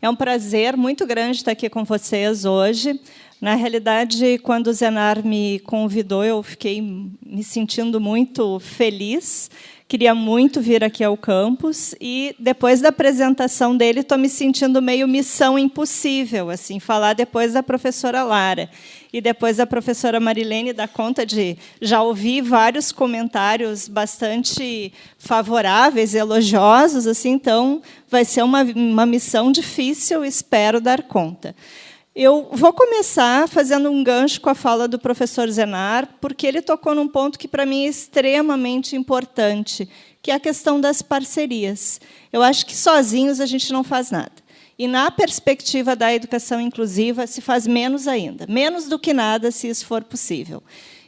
É um prazer muito grande estar aqui com vocês hoje. Na realidade, quando o Zenar me convidou, eu fiquei me sentindo muito feliz. Queria muito vir aqui ao campus e, depois da apresentação dele, estou me sentindo meio missão impossível, assim, falar depois da professora Lara. E depois da professora Marilene dá conta de já ouvir vários comentários bastante favoráveis, elogiosos, assim, então vai ser uma missão difícil, espero dar conta. Eu vou começar fazendo um gancho com a fala do professor Zenar, porque ele tocou num ponto que, para mim, é extremamente importante, que é a questão das parcerias. Eu acho que, sozinhos, a gente não faz nada. E, na perspectiva da educação inclusiva, se faz menos ainda. Menos do que nada, se isso for possível.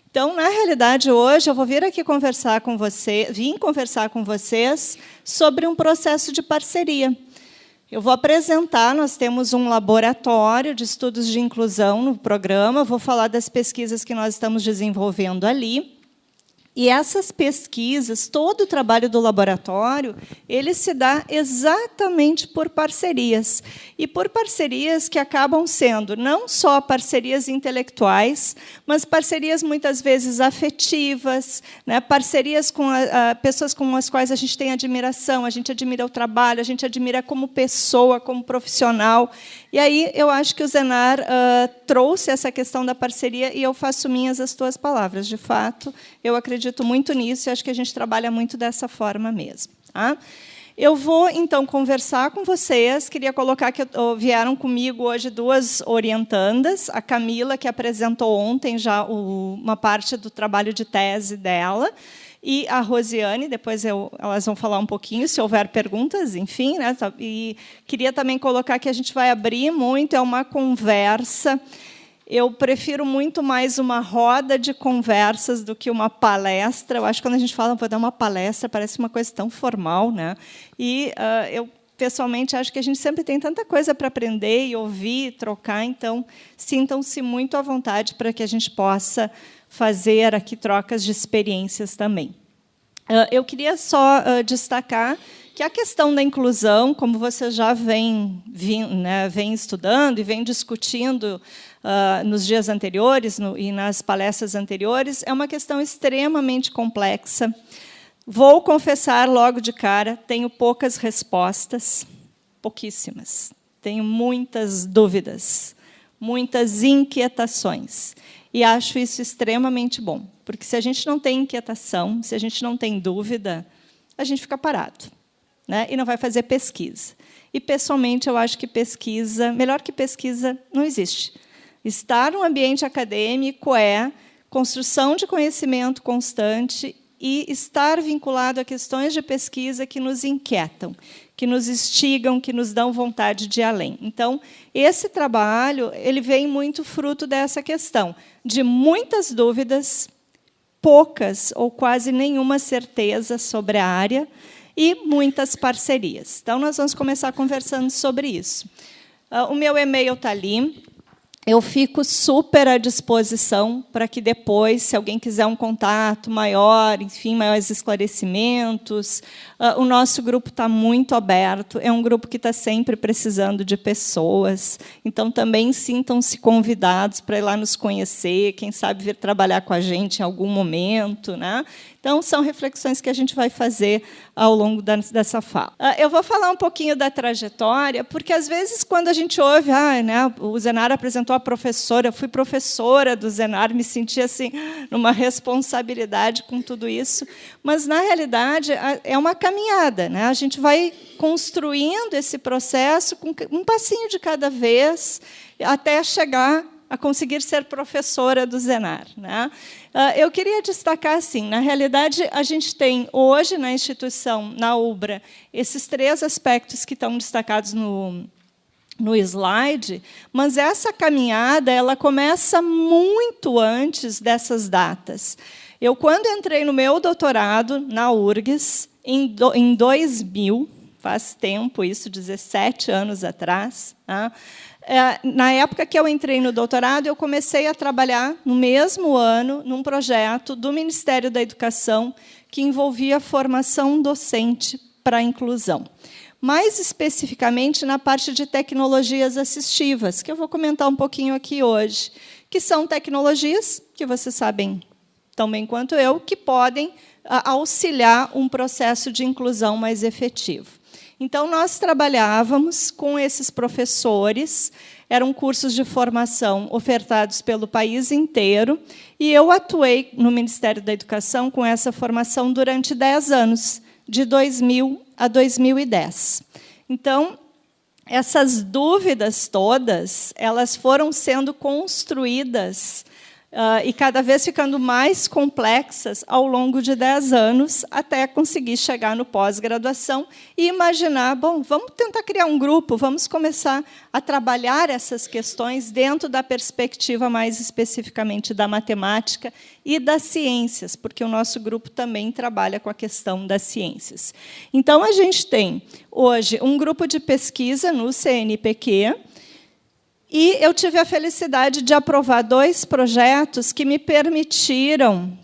Então, na realidade, hoje, eu vou vir aqui conversar com vocês sobre um processo de parceria. Eu vou apresentar, nós temos um laboratório de estudos de inclusão no programa, vou falar das pesquisas que nós estamos desenvolvendo ali. E essas pesquisas, todo o trabalho do laboratório, ele se dá exatamente por parcerias. E por parcerias que acabam sendo não só parcerias intelectuais, mas parcerias, muitas vezes, afetivas, né? Parcerias com pessoas com as quais a gente tem admiração, a gente admira o trabalho, a gente admira como pessoa, como profissional. E aí eu acho que o Zenar trouxe essa questão da parceria e eu faço minhas as tuas palavras. De fato, eu acredito muito nisso e acho que a gente trabalha muito dessa forma mesmo. Tá? Eu vou, então, conversar com vocês. Queria colocar que vieram comigo hoje duas orientandas. A Camila, que apresentou ontem já uma parte do trabalho de tese dela, e a Rosiane, depois elas vão falar um pouquinho, se houver perguntas, enfim. Né? E queria também colocar que a gente vai abrir muito, é uma conversa. Eu prefiro muito mais uma roda de conversas do que uma palestra. Eu acho que, quando a gente fala, vou dar uma palestra, parece uma coisa tão formal. Né? E eu, pessoalmente, acho que a gente sempre tem tanta coisa para aprender e ouvir, e trocar, então, sintam-se muito à vontade para que a gente possa fazer aqui trocas de experiências também. Eu queria só destacar que a questão da inclusão, como vocês já vêm estudando e vêm discutindo nos dias anteriores e nas palestras anteriores, é uma questão extremamente complexa. Vou confessar logo de cara, tenho poucas respostas, pouquíssimas. Tenho muitas dúvidas, muitas inquietações. E acho isso extremamente bom, porque, se a gente não tem inquietação, se a gente não tem dúvida, a gente fica parado, né? E não vai fazer pesquisa. E, pessoalmente, eu acho que pesquisa, melhor que pesquisa, não existe. Estar no ambiente acadêmico é construção de conhecimento constante e estar vinculado a questões de pesquisa que nos inquietam, que nos instigam, que nos dão vontade de ir além. Então, esse trabalho ele vem muito fruto dessa questão, de muitas dúvidas, poucas ou quase nenhuma certeza sobre a área e muitas parcerias. Então, nós vamos começar conversando sobre isso. O meu e-mail está ali. Eu fico super à disposição para que depois, se alguém quiser um contato maior, enfim, maiores esclarecimentos, o nosso grupo está muito aberto, é um grupo que está sempre precisando de pessoas, então também sintam-se convidados para ir lá nos conhecer, quem sabe vir trabalhar com a gente em algum momento. Né? Então, são reflexões que a gente vai fazer ao longo dessa fala. Eu vou falar um pouquinho da trajetória, porque, às vezes, quando a gente ouve, né, o Zenar apresentou a professora, eu fui professora do Zenar, me senti assim, numa responsabilidade com tudo isso, mas, na realidade, é uma caminhada. Né? A gente vai construindo esse processo com um passinho de cada vez, até chegar a conseguir ser professora do Zenar. Né? Eu queria destacar, assim, na realidade, a gente tem hoje na instituição, na UBRA, esses 3 aspectos que estão destacados no slide, mas essa caminhada ela começa muito antes dessas datas. Eu, quando entrei no meu doutorado na URGS, em 2000, faz tempo, isso, 17 anos atrás, né? Na época que eu entrei no doutorado, eu comecei a trabalhar, no mesmo ano, num projeto do Ministério da Educação que envolvia a formação docente para a inclusão. mais especificamente na parte de tecnologias assistivas, que eu vou comentar um pouquinho aqui hoje, que são tecnologias que vocês sabem tão bem quanto eu, que podem auxiliar um processo de inclusão mais efetivo. Então, nós trabalhávamos com esses professores, eram cursos de formação ofertados pelo país inteiro, e eu atuei no Ministério da Educação com essa formação durante 10 anos, de 2000 a 2010. Então, essas dúvidas todas, elas foram sendo construídas e cada vez ficando mais complexas ao longo de 10 anos, até conseguir chegar no pós-graduação e imaginar, bom, vamos tentar criar um grupo, vamos começar a trabalhar essas questões dentro da perspectiva mais especificamente da matemática e das ciências, porque o nosso grupo também trabalha com a questão das ciências. Então, a gente tem, hoje, um grupo de pesquisa no CNPq, e eu tive a felicidade de aprovar 2 projetos que me permitiram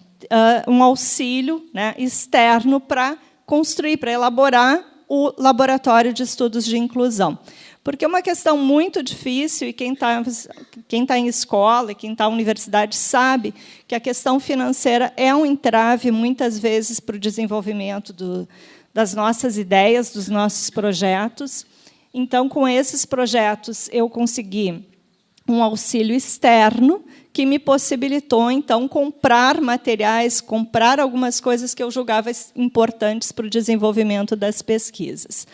um auxílio, né, externo para construir, para elaborar o Laboratório de Estudos de Inclusão. Porque é uma questão muito difícil, e quem tá em escola, e quem está na universidade, sabe que a questão financeira é um entrave, muitas vezes, para o desenvolvimento das nossas ideias, dos nossos projetos. Então, com esses projetos, eu consegui um auxílio externo que me possibilitou, então, comprar materiais, comprar algumas coisas que eu julgava importantes para o desenvolvimento das pesquisas.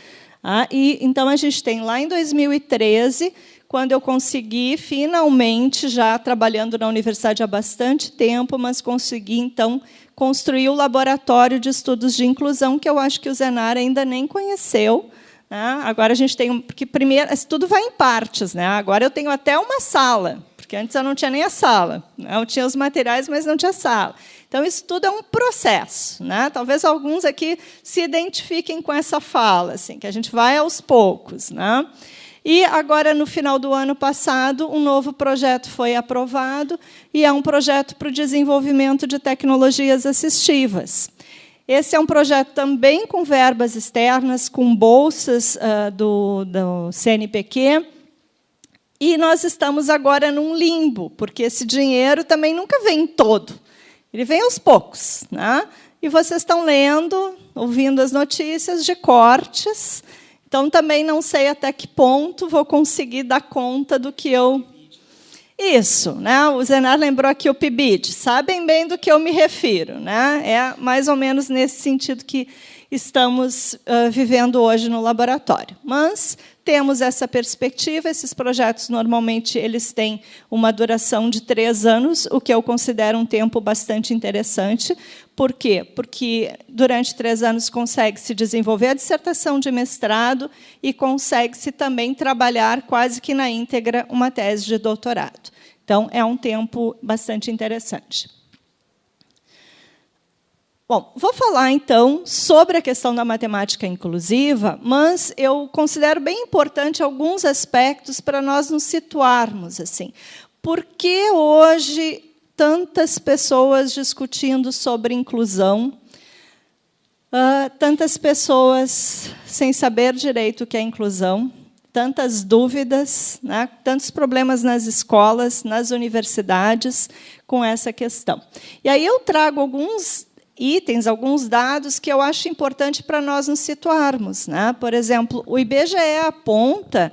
Então, a gente tem, lá em 2013, quando eu consegui, finalmente, já trabalhando na universidade há bastante tempo, mas consegui, então, construir o Laboratório de Estudos de Inclusão, que eu acho que o Zenar ainda nem conheceu. Agora a gente tem, porque primeiro tudo vai em partes, né? Agora eu tenho até uma sala, porque antes eu não tinha nem a sala, né? Eu tinha os materiais, mas não tinha sala. Então isso tudo é um processo, né? Talvez alguns aqui se identifiquem com essa fala, assim, que a gente vai aos poucos, né? E agora, no final do ano passado, um novo projeto foi aprovado, e é um projeto para o desenvolvimento de tecnologias assistivas. Esse é um projeto também com verbas externas, com bolsas do CNPq, e nós estamos agora num limbo, porque esse dinheiro também nunca vem todo, ele vem aos poucos, né? E vocês estão lendo, ouvindo as notícias de cortes, então também não sei até que ponto vou conseguir dar conta do que eu... Isso, né? O Zenar lembrou aqui o PIBID, sabem bem do que eu me refiro, né? É mais ou menos nesse sentido que estamos vivendo hoje no laboratório. Mas temos essa perspectiva, esses projetos, normalmente, eles têm uma duração de 3 anos, o que eu considero um tempo bastante interessante. Por quê? Porque, durante 3 anos, consegue-se desenvolver a dissertação de mestrado e consegue-se também trabalhar, quase que na íntegra, uma tese de doutorado. Então, é um tempo bastante interessante. Bom, vou falar, então, sobre a questão da matemática inclusiva, mas eu considero bem importante alguns aspectos para nós nos situarmos. Assim. Por que hoje tantas pessoas discutindo sobre inclusão, tantas pessoas sem saber direito o que é inclusão, tantas dúvidas, né, tantos problemas nas escolas, nas universidades, com essa questão? E aí eu trago alguns itens, alguns dados que eu acho importante para nós nos situarmos, né? Por exemplo, o IBGE aponta,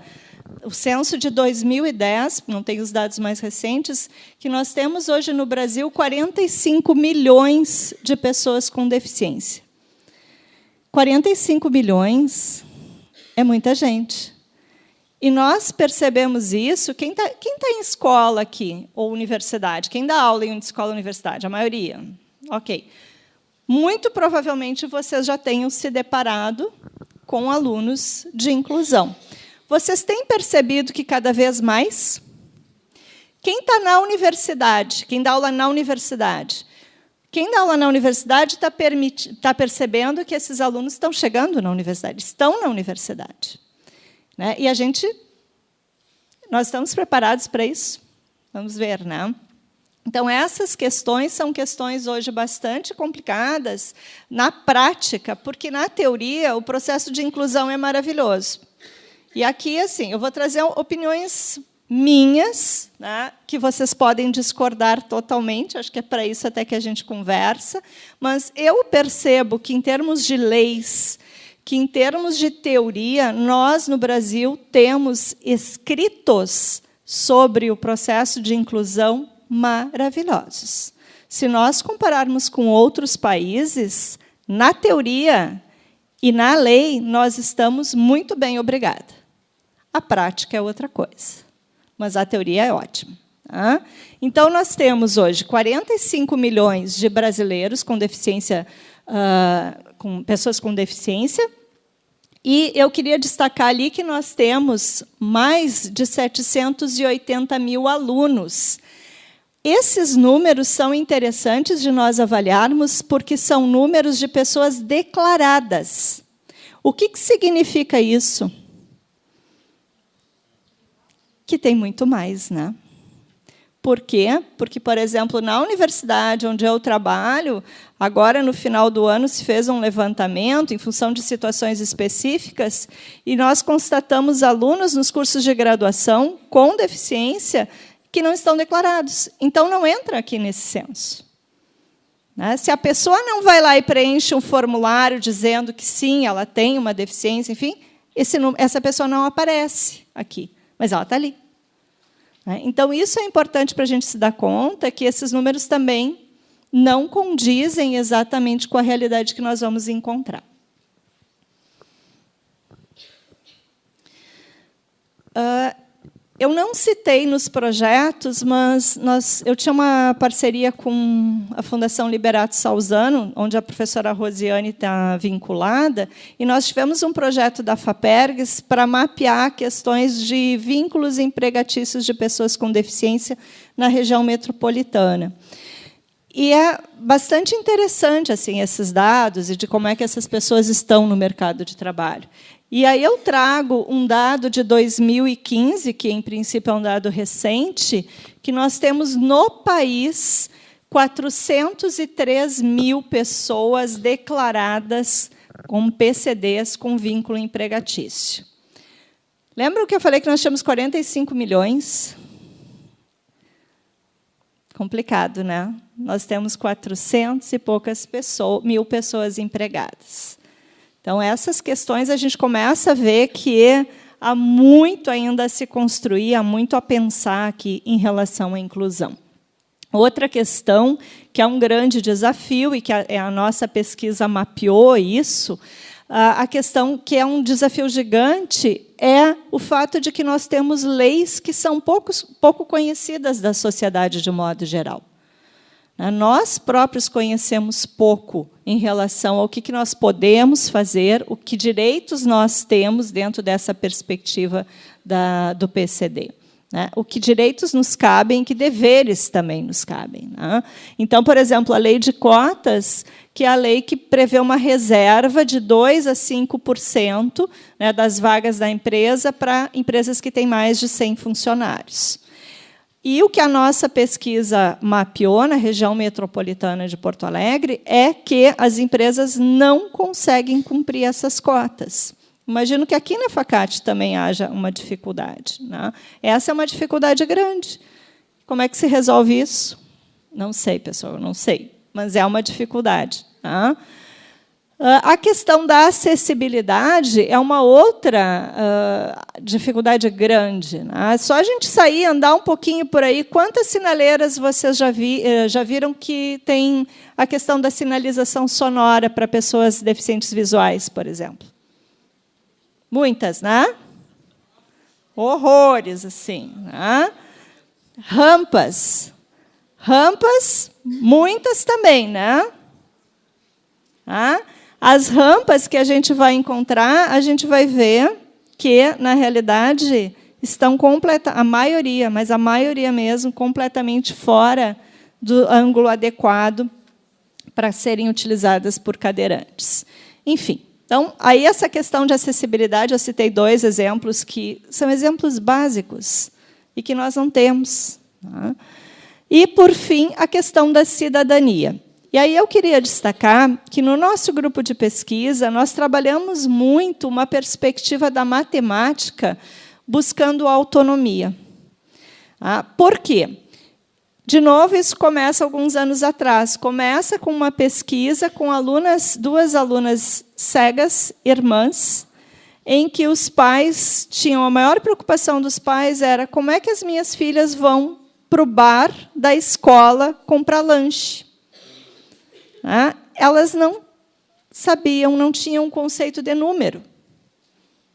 o censo de 2010, não tem os dados mais recentes, que nós temos hoje no Brasil 45 milhões de pessoas com deficiência. 45 milhões é muita gente. E nós percebemos isso, quem tá em escola aqui, ou universidade? Quem dá aula em escola ou universidade? A maioria. Ok. Muito provavelmente vocês já tenham se deparado com alunos de inclusão. Vocês têm percebido que, cada vez mais, quem está na universidade, quem dá aula na universidade, está percebendo que esses alunos estão chegando na universidade, estão na universidade. Né? E nós estamos preparados para isso? Vamos ver, né? Então, essas questões são questões hoje bastante complicadas na prática, porque, na teoria, o processo de inclusão é maravilhoso. E aqui, assim, eu vou trazer opiniões minhas, né, que vocês podem discordar totalmente, acho que é para isso até que a gente conversa, mas eu percebo que, em termos de leis, que, em termos de teoria, nós, no Brasil, temos escritos sobre o processo de inclusão maravilhosos. Se nós compararmos com outros países, na teoria e na lei, nós estamos muito bem, obrigada. A prática é outra coisa, mas a teoria é ótima. Tá? Então, nós temos hoje 45 milhões de brasileiros com deficiência, com pessoas com deficiência, e eu queria destacar ali que nós temos mais de 780 mil alunos. Esses números são interessantes de nós avaliarmos, porque são números de pessoas declaradas. O que significa isso? Que tem muito mais, né? Por quê? Porque, por exemplo, na universidade onde eu trabalho, agora, no final do ano, se fez um levantamento em função de situações específicas, e nós constatamos alunos nos cursos de graduação com deficiência que não estão declarados. Então, não entra aqui nesse censo. Né? Se a pessoa não vai lá e preenche um formulário dizendo que, sim, ela tem uma deficiência, enfim, essa pessoa não aparece aqui, mas ela está ali. Então, isso é importante para a gente se dar conta, que esses números também não condizem exatamente com a realidade que nós vamos encontrar. Eu não citei nos projetos, mas eu tinha uma parceria com a Fundação Liberato Salzano, onde a professora Rosiane está vinculada, e nós tivemos um projeto da FAPERGS para mapear questões de vínculos empregatícios de pessoas com deficiência na região metropolitana. E é bastante interessante assim, esses dados e de como é que essas pessoas estão no mercado de trabalho. E aí eu trago um dado de 2015, que, em princípio, é um dado recente, que nós temos, no país, 403 mil pessoas declaradas com PCDs com vínculo empregatício. Lembram que eu falei que nós tínhamos 45 milhões? Complicado, né? Nós temos 400 e poucas mil pessoas empregadas. Então, essas questões a gente começa a ver que há muito ainda a se construir, há muito a pensar aqui em relação à inclusão. Outra questão, que é um grande desafio, e que a nossa pesquisa mapeou isso, a questão que é um desafio gigante é o fato de que nós temos leis que são pouco conhecidas da sociedade de modo geral. Nós próprios conhecemos pouco em relação ao que nós podemos fazer, o que direitos nós temos dentro dessa perspectiva do PCD. O que direitos nos cabem, que deveres também nos cabem. Então, por exemplo, a lei de cotas, que é a lei que prevê uma reserva de 2% a 5% das vagas da empresa para empresas que têm mais de 100 funcionários. E o que a nossa pesquisa mapeou na região metropolitana de Porto Alegre é que as empresas não conseguem cumprir essas cotas. Imagino que aqui na FACAT também haja uma dificuldade. Essa é uma dificuldade grande. Como é que se resolve isso? Não sei, pessoal, não sei, mas é uma dificuldade. A questão da acessibilidade é uma outra dificuldade grande. Só a gente sair, andar um pouquinho por aí, quantas sinaleiras vocês já viram que tem a questão da sinalização sonora para pessoas deficientes visuais, por exemplo? Muitas, né? Horrores, assim. Rampas. Rampas, muitas também, né? As rampas que a gente vai encontrar, a gente vai ver que, na realidade, estão a maioria, mas a maioria mesmo, completamente fora do ângulo adequado para serem utilizadas por cadeirantes. Enfim, então, aí essa questão de acessibilidade, eu citei 2 exemplos que são exemplos básicos e que nós não temos. E, por fim, a questão da cidadania. E aí eu queria destacar que, no nosso grupo de pesquisa, nós trabalhamos muito uma perspectiva da matemática buscando a autonomia. Por quê? De novo, isso começa alguns anos atrás. Começa com uma pesquisa com duas alunas cegas, irmãs, em que os pais tinham... A maior preocupação dos pais era como é que as minhas filhas vão para o bar da escola comprar lanche. Elas não sabiam, não tinham um conceito de número.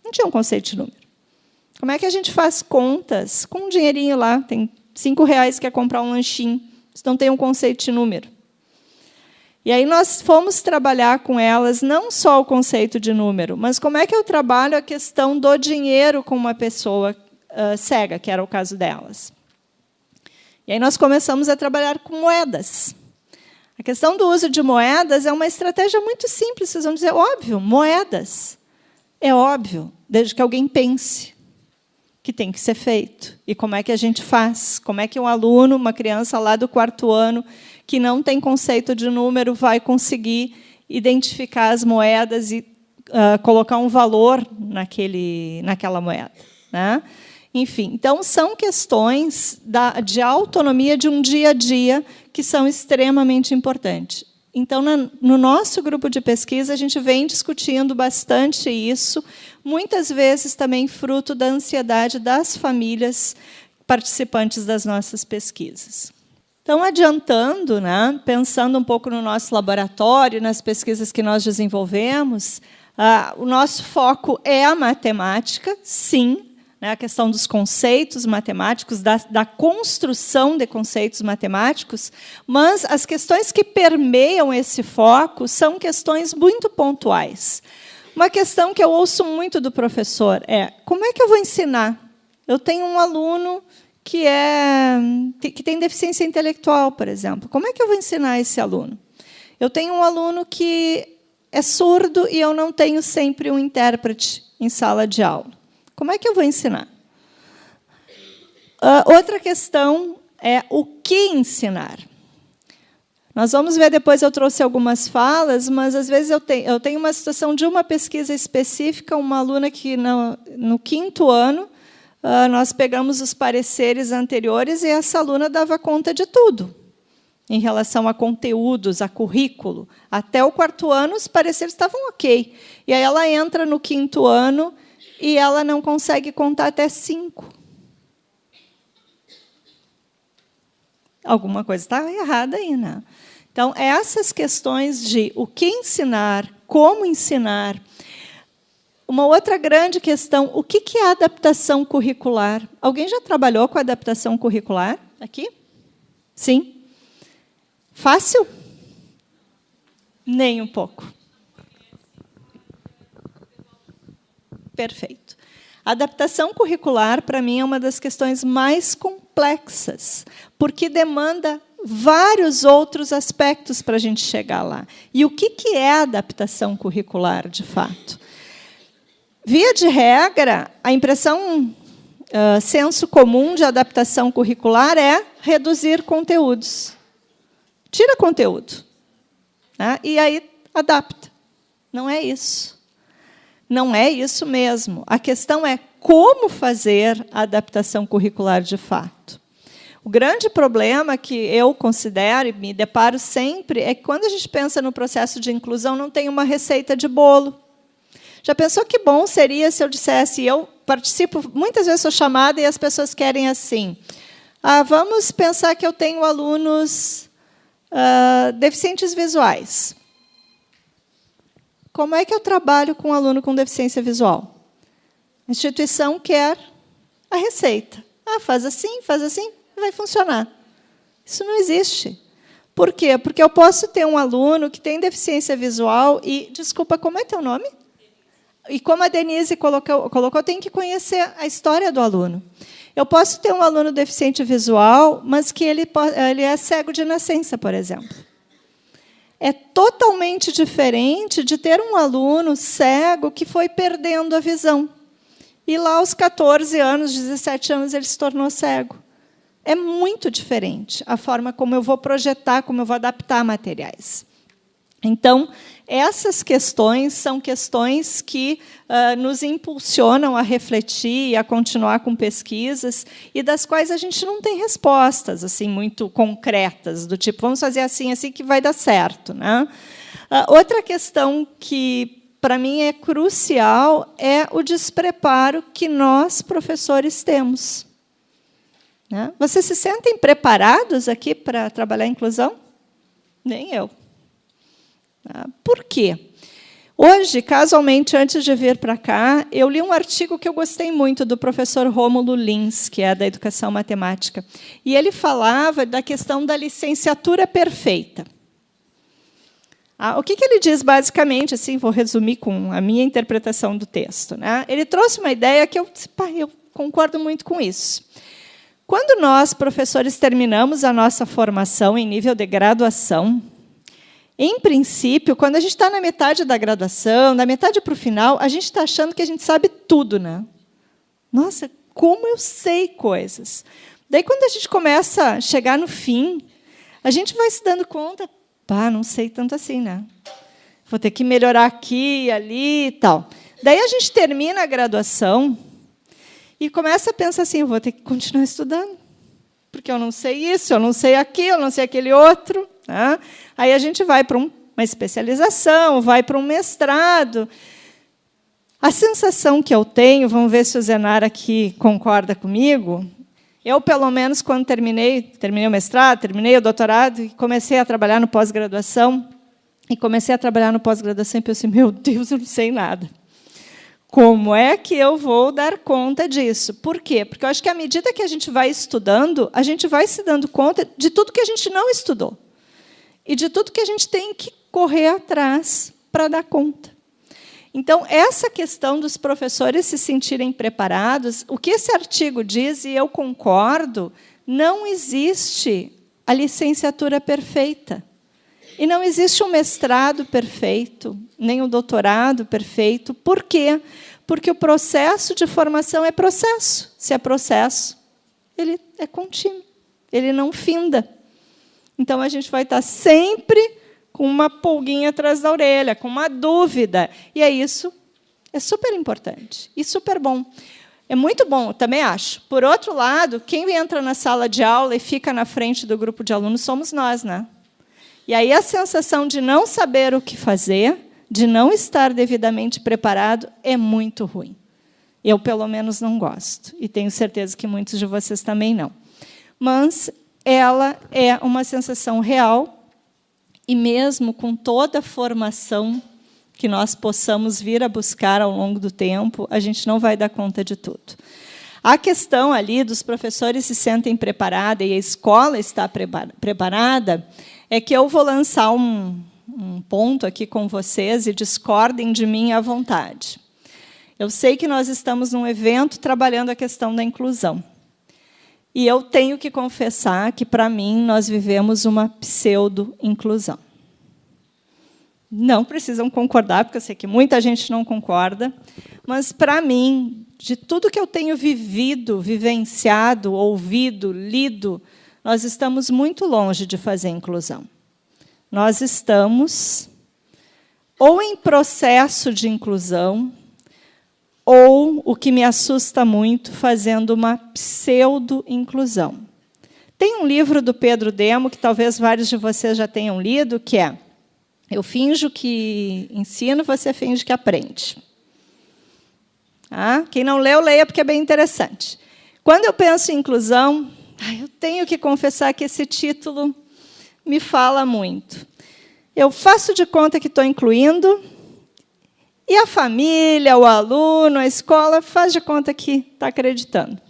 Não tinham um conceito de número. Como é que a gente faz contas com um dinheirinho lá? Tem R$5 que quer comprar um lanchinho. Você não tem um conceito de número. E aí nós fomos trabalhar com elas não só o conceito de número, mas como é que eu trabalho a questão do dinheiro com uma pessoa cega, que era o caso delas. E aí nós começamos a trabalhar com moedas. A questão do uso de moedas é uma estratégia muito simples. Vocês vão dizer, óbvio, moedas. É óbvio, desde que alguém pense que tem que ser feito. E como é que a gente faz? Como é que um aluno, uma criança lá do 4º ano, que não tem conceito de número, vai conseguir identificar as moedas e colocar um valor naquela moeda, né? Enfim, então, são questões de autonomia de um dia a dia que são extremamente importantes. Então, no nosso grupo de pesquisa, a gente vem discutindo bastante isso, muitas vezes também fruto da ansiedade das famílias participantes das nossas pesquisas. Então, adiantando, né, pensando um pouco no nosso laboratório, nas pesquisas que nós desenvolvemos, o nosso foco é a matemática, sim, a questão dos conceitos matemáticos, da construção de conceitos matemáticos, mas as questões que permeiam esse foco são questões muito pontuais. Uma questão que eu ouço muito do professor é: como é que eu vou ensinar? Eu tenho um aluno que tem deficiência intelectual, por exemplo. Como é que eu vou ensinar esse aluno? Eu tenho um aluno que é surdo e eu não tenho sempre um intérprete em sala de aula. Como é que eu vou ensinar? Outra questão é o que ensinar. Nós vamos ver depois, eu trouxe algumas falas, mas, às vezes, eu tenho uma situação de uma pesquisa específica, uma aluna que, no 5º ano, nós pegamos os pareceres anteriores e essa aluna dava conta de tudo, em relação a conteúdos, a currículo. Até o 4º ano, os pareceres estavam ok. E aí ela entra no 5º ano e ela não consegue contar até 5. Alguma coisa está errada aí, né? Então, essas questões de o que ensinar, como ensinar. Uma outra grande questão, o que é adaptação curricular? Alguém já trabalhou com adaptação curricular aqui? Sim? Fácil? Nem um pouco. Perfeito. A adaptação curricular, para mim, é uma das questões mais complexas, porque demanda vários outros aspectos para a gente chegar lá. E o que é a adaptação curricular, de fato? Via de regra, a impressão, senso comum de adaptação curricular é reduzir conteúdos. Tira conteúdo, né? E aí adapta. Não é isso. Não é isso mesmo. A questão é como fazer a adaptação curricular de fato. O grande problema que eu considero e me deparo sempre é que, quando a gente pensa no processo de inclusão, não tem uma receita de bolo. Já pensou que bom seria se eu dissesse, eu participo, muitas vezes sou chamada e as pessoas querem assim, vamos pensar que eu tenho alunos deficientes visuais. Como é que eu trabalho com um aluno com deficiência visual? A instituição quer a receita. Faz assim, vai funcionar. Isso não existe. Por quê? Porque eu posso ter um aluno que tem deficiência visual e... Desculpa, como é teu nome? E como a Denise colocou, eu tenho que conhecer a história do aluno. Eu posso ter um aluno deficiente visual, mas que ele é cego de nascença, por exemplo. É totalmente diferente de ter um aluno cego que foi perdendo a visão. E lá, aos 14 anos, 17 anos, ele se tornou cego. É muito diferente a forma como eu vou projetar, como eu vou adaptar materiais. Então, essas questões são questões que nos impulsionam a refletir e a continuar com pesquisas, e das quais a gente não tem respostas assim muito concretas, do tipo, vamos fazer assim, assim, que vai dar certo, né? Outra questão que, para mim, é crucial é o despreparo que nós, professores, temos. Né? Vocês se sentem preparados aqui para trabalhar a inclusão? Nem eu. Por quê? Hoje, casualmente, antes de vir para cá, eu li um artigo que eu gostei muito, do professor Rômulo Lins, que é da Educação Matemática. E ele falava da questão da licenciatura perfeita. O que ele diz, basicamente, assim, vou resumir com a minha interpretação do texto. Né? Ele trouxe uma ideia que eu concordo muito com isso. Quando nós, professores, terminamos a nossa formação em nível de graduação, em princípio, quando a gente está na metade da graduação, da metade para o final, a gente está achando que a gente sabe tudo, né? Nossa, como eu sei coisas. Daí, quando a gente começa a chegar no fim, a gente vai se dando conta, não sei tanto assim, né? Vou ter que melhorar aqui, ali e tal. Daí a gente termina a graduação e começa a pensar assim, eu vou ter que continuar estudando, porque eu não sei isso, eu não sei aquilo, eu não sei aquele outro. Né? Aí a gente vai para uma especialização, vai para um mestrado. A sensação que eu tenho, vamos ver se o Zenar aqui concorda comigo, eu, pelo menos, quando terminei o mestrado, terminei o doutorado, e comecei a trabalhar no pós-graduação, e pensei, meu Deus, eu não sei nada. Como é que eu vou dar conta disso? Por quê? Porque eu acho que, à medida que a gente vai estudando, a gente vai se dando conta de tudo que a gente não estudou. E de tudo que a gente tem que correr atrás para dar conta. Então, essa questão dos professores se sentirem preparados, o que esse artigo diz, e eu concordo, não existe a licenciatura perfeita. E não existe um mestrado perfeito, nem um doutorado perfeito. Por quê? Porque o processo de formação é processo. Se é processo, ele é contínuo, ele não finda. Então, a gente vai estar sempre com uma pulguinha atrás da orelha, com uma dúvida. E isso é super importante e super bom. É muito bom, também acho. Por outro lado, quem entra na sala de aula e fica na frente do grupo de alunos somos nós, né? E aí a sensação de não saber o que fazer, de não estar devidamente preparado, é muito ruim. Eu, pelo menos, não gosto. E tenho certeza que muitos de vocês também não. Mas ela é uma sensação real, e mesmo com toda a formação que nós possamos vir a buscar ao longo do tempo, a gente não vai dar conta de tudo. A questão ali dos professores se sentem preparados e a escola está preparada, é que eu vou lançar um ponto aqui com vocês, e discordem de mim à vontade. Eu sei que nós estamos num evento trabalhando a questão da inclusão. E eu tenho que confessar que, para mim, nós vivemos uma pseudo-inclusão. Não precisam concordar, porque eu sei que muita gente não concorda, mas, para mim, de tudo que eu tenho vivido, vivenciado, ouvido, lido, nós estamos muito longe de fazer inclusão. Nós estamos ou em processo de inclusão, ou, o que me assusta muito, fazendo uma pseudo-inclusão. Tem um livro do Pedro Demo, que talvez vários de vocês já tenham lido, que é Eu finjo que ensino, você finge que aprende. Quem não leu, leia, porque é bem interessante. Quando eu penso em inclusão, eu tenho que confessar que esse título me fala muito. Eu faço de conta que estou incluindo, e a família, o aluno, a escola faz de conta que está acreditando.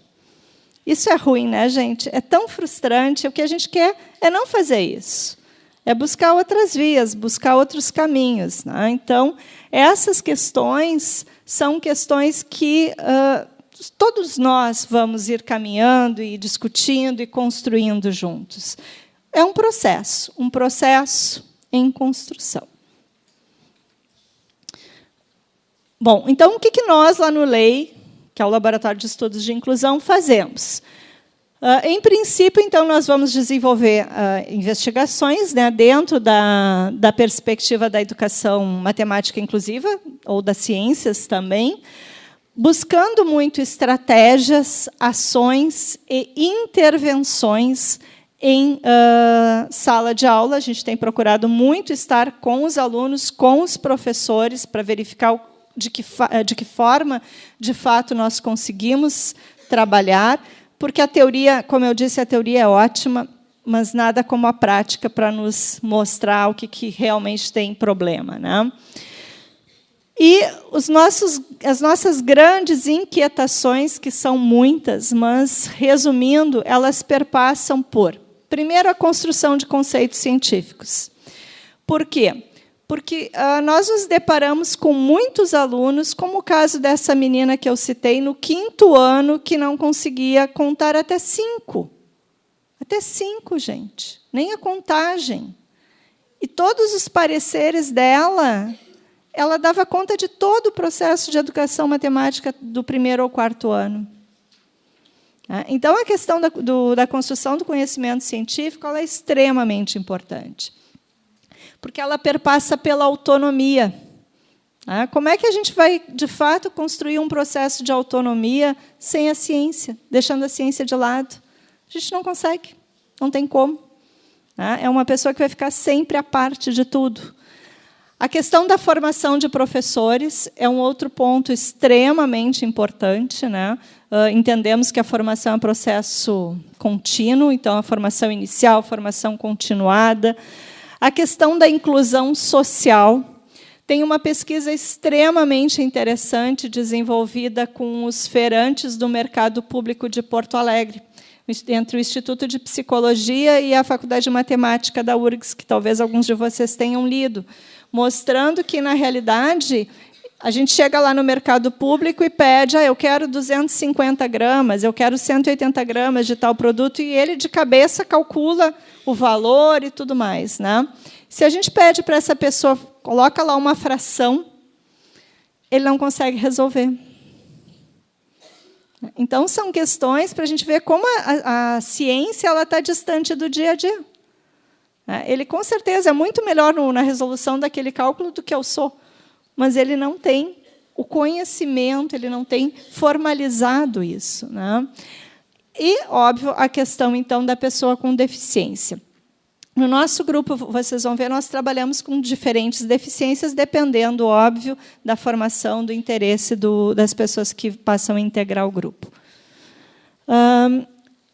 Isso é ruim, né, gente? É tão frustrante. O que a gente quer é não fazer isso. É buscar outras vias, buscar outros caminhos. Né? Então, essas questões são questões que todos nós vamos ir caminhando e discutindo e construindo juntos. É um processo em construção. Bom, então, o que nós, lá no LEI, que é o Laboratório de Estudos de Inclusão, fazemos? Em princípio, então, nós vamos desenvolver investigações, né, dentro da perspectiva da educação matemática inclusiva, ou das ciências também, buscando muito estratégias, ações e intervenções em sala de aula. A gente tem procurado muito estar com os alunos, com os professores, para verificar de que forma, de fato, nós conseguimos trabalhar, porque a teoria, como eu disse, a teoria é ótima, mas nada como a prática para nos mostrar o que realmente tem problema, né? E as nossas grandes inquietações, que são muitas, mas, resumindo, elas perpassam por, primeiro, a construção de conceitos científicos. Por quê? Porque nós nos deparamos com muitos alunos, como o caso dessa menina que eu citei, no 5º ano, que não conseguia contar até 5. Até 5, gente. Nem a contagem. E todos os pareceres dela, ela dava conta de todo o processo de educação matemática do 1º ao 4º ano. Então, a questão da construção do conhecimento científico ela é extremamente importante, porque ela perpassa pela autonomia. Como é que a gente vai, de fato, construir um processo de autonomia sem a ciência, deixando a ciência de lado? A gente não consegue, não tem como. É uma pessoa que vai ficar sempre à parte de tudo. A questão da formação de professores é um outro ponto extremamente importante, né? Entendemos que a formação é um processo contínuo, então, a formação inicial, a formação continuada. A questão da inclusão social. Tem uma pesquisa extremamente interessante desenvolvida com os feirantes do mercado público de Porto Alegre, entre o Instituto de Psicologia e a Faculdade de Matemática da URGS, que talvez alguns de vocês tenham lido, mostrando que, na realidade, a gente chega lá no mercado público e pede, eu quero 250 gramas, eu quero 180 gramas de tal produto, e ele, de cabeça, calcula o valor e tudo mais, né? Se a gente pede para essa pessoa, coloca lá uma fração, ele não consegue resolver. Então, são questões para a gente ver como a ciência está distante do dia a dia. Ele, com certeza, é muito melhor na resolução daquele cálculo do que eu sou, mas ele não tem o conhecimento, ele não tem formalizado isso, né? E, óbvio, a questão, então, da pessoa com deficiência. No nosso grupo, vocês vão ver, nós trabalhamos com diferentes deficiências, dependendo, óbvio, da formação, do interesse das pessoas que passam a integrar o grupo.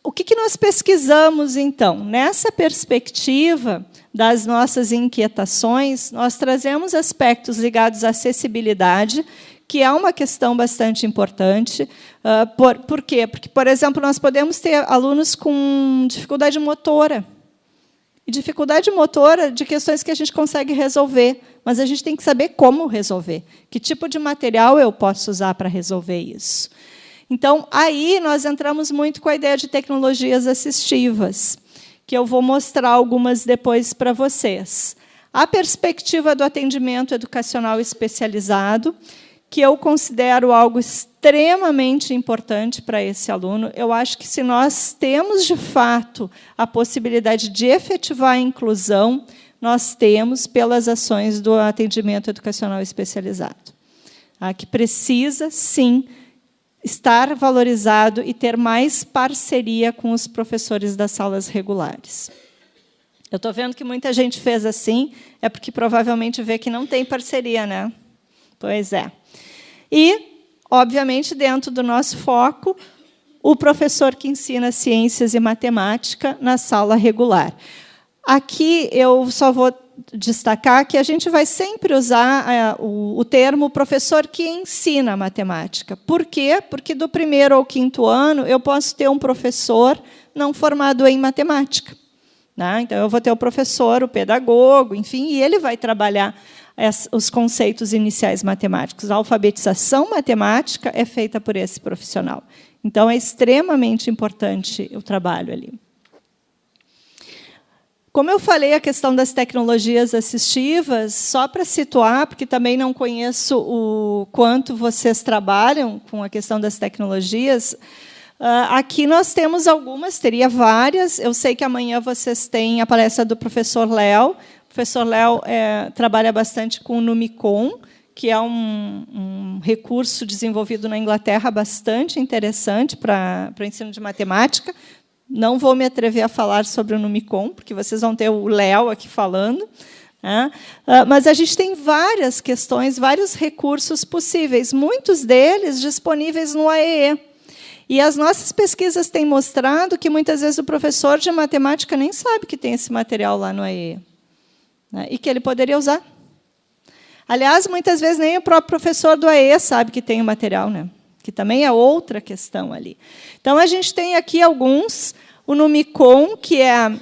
O que nós pesquisamos, então? Nessa perspectiva das nossas inquietações, nós trazemos aspectos ligados à acessibilidade, que é uma questão bastante importante. Por quê? Porque, por exemplo, nós podemos ter alunos com dificuldade motora, e dificuldade motora de questões que a gente consegue resolver, mas a gente tem que saber como resolver. Que tipo de material eu posso usar para resolver isso? Então, aí nós entramos muito com a ideia de tecnologias assistivas, que eu vou mostrar algumas depois para vocês. A perspectiva do atendimento educacional especializado, que eu considero algo extremamente importante para esse aluno. Eu acho que, se nós temos, de fato, a possibilidade de efetivar a inclusão, nós temos pelas ações do atendimento educacional especializado. Que precisa, sim, estar valorizado e ter mais parceria com os professores das salas regulares. Eu estou vendo que muita gente fez assim, é porque provavelmente vê que não tem parceria, né? Pois é. E, obviamente, dentro do nosso foco, o professor que ensina ciências e matemática na sala regular. Aqui eu só vou destacar que a gente vai sempre usar o termo professor que ensina matemática. Por quê? Porque do 1º ao 5º ano eu posso ter um professor não formado em matemática, né? Então, eu vou ter o professor, o pedagogo, enfim, e ele vai trabalhar os conceitos iniciais matemáticos. A alfabetização matemática é feita por esse profissional. Então, é extremamente importante o trabalho ali. Como eu falei, a questão das tecnologias assistivas, só para situar, porque também não conheço o quanto vocês trabalham com a questão das tecnologias, Aqui nós temos algumas, teria várias. Eu sei que amanhã vocês têm a palestra do professor Léo. O professor Léo trabalha bastante com o Numicon, que é um recurso desenvolvido na Inglaterra bastante interessante para o ensino de matemática. Não vou me atrever a falar sobre o Numicon, porque vocês vão ter o Léo aqui falando. Mas a gente tem várias questões, vários recursos possíveis, muitos deles disponíveis no AEE. E as nossas pesquisas têm mostrado que, muitas vezes, o professor de matemática nem sabe que tem esse material lá no AEE, né, e que ele poderia usar. Aliás, muitas vezes, nem o próprio professor do AEE sabe que tem o material, né, que também é outra questão ali. Então, a gente tem aqui alguns. O Numicon, que é...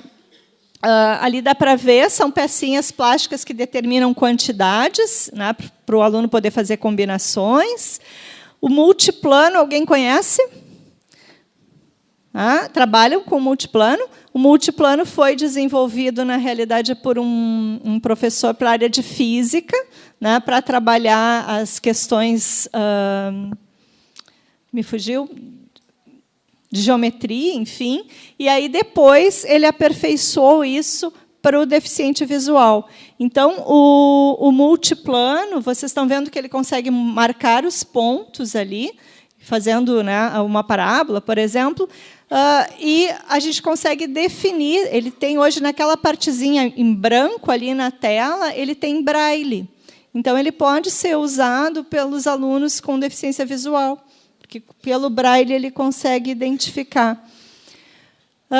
ali dá para ver, são pecinhas plásticas que determinam quantidades, né, para o aluno poder fazer combinações. O multiplano, alguém conhece? Trabalham com multiplano. O multiplano foi desenvolvido, na realidade, por um professor para a área de física, né, para trabalhar as questões... me fugiu... de geometria, enfim, e aí depois ele aperfeiçoou isso para o deficiente visual. Então, o multiplano, vocês estão vendo que ele consegue marcar os pontos ali, fazendo, né, uma parábola, por exemplo, e a gente consegue definir, ele tem hoje naquela partezinha em branco ali na tela, ele tem braille. Então, ele pode ser usado pelos alunos com deficiência visual, que pelo braille ele consegue identificar.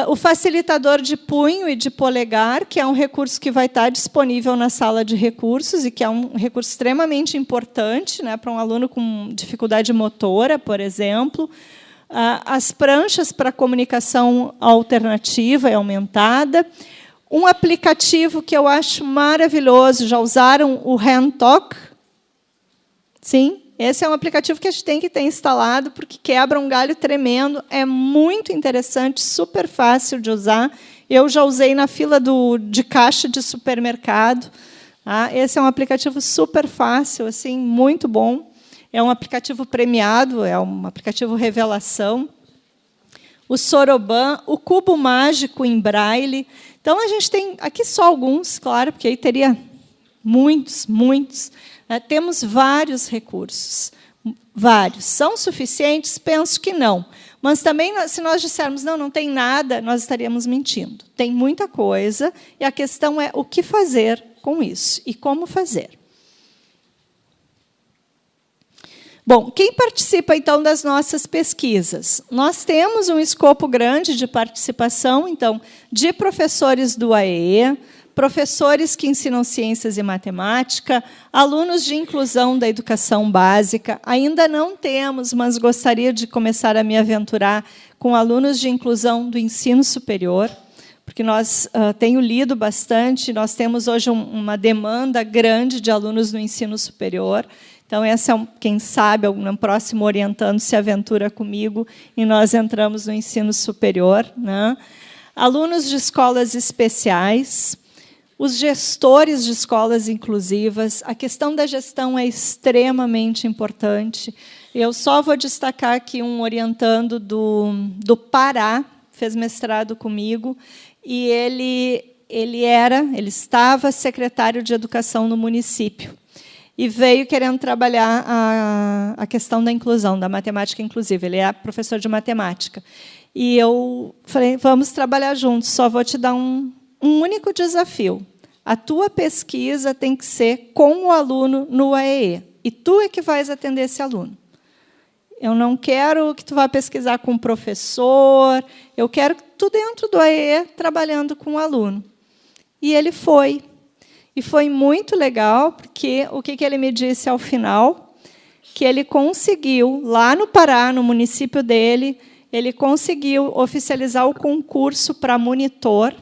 O facilitador de punho e de polegar, que é um recurso que vai estar disponível na sala de recursos e que é um recurso extremamente importante, né, para um aluno com dificuldade motora, por exemplo. As pranchas para comunicação alternativa e aumentada. Um aplicativo que eu acho maravilhoso. Já usaram o HandTalk? Sim. Esse é um aplicativo que a gente tem que ter instalado, porque quebra um galho tremendo, é muito interessante, super fácil de usar. Eu já usei na fila de caixa de supermercado. Esse é um aplicativo super fácil, assim, muito bom. É um aplicativo premiado, é um aplicativo revelação. O Soroban, o Cubo Mágico em Braille. Então, a gente tem aqui só alguns, claro, porque aí teria muitos, muitos. Temos vários recursos, vários. São suficientes? Penso que não. Mas também, se nós dissermos não tem nada, nós estaríamos mentindo. Tem muita coisa, e a questão é o que fazer com isso e como fazer. Bom, quem participa, então, das nossas pesquisas? Nós temos um escopo grande de participação, então, de professores do AEE, professores que ensinam ciências e matemática, alunos de inclusão da educação básica. Ainda não temos, mas gostaria de começar a me aventurar com alunos de inclusão do ensino superior, porque nós tenho lido bastante, nós temos hoje uma demanda grande de alunos no ensino superior. Então, essa é, quem sabe, um próximo orientando se aventura comigo e nós entramos no ensino superior, né? Alunos de escolas especiais, os gestores de escolas inclusivas. A questão da gestão é extremamente importante. Eu só vou destacar aqui um orientando do Pará, fez mestrado comigo, e ele estava secretário de educação no município, e veio querendo trabalhar a questão da inclusão, da matemática inclusiva. Ele é professor de matemática. E eu falei, vamos trabalhar juntos, só vou te dar um único desafio. A tua pesquisa tem que ser com o aluno no AEE. E tu é que vais atender esse aluno. Eu não quero que tu vá pesquisar com o professor, eu quero que tu, dentro do AEE, trabalhando com o aluno. E ele foi. E foi muito legal, porque o que ele me disse ao final? Que ele conseguiu, lá no Pará, no município dele, ele conseguiu oficializar o concurso para monitor,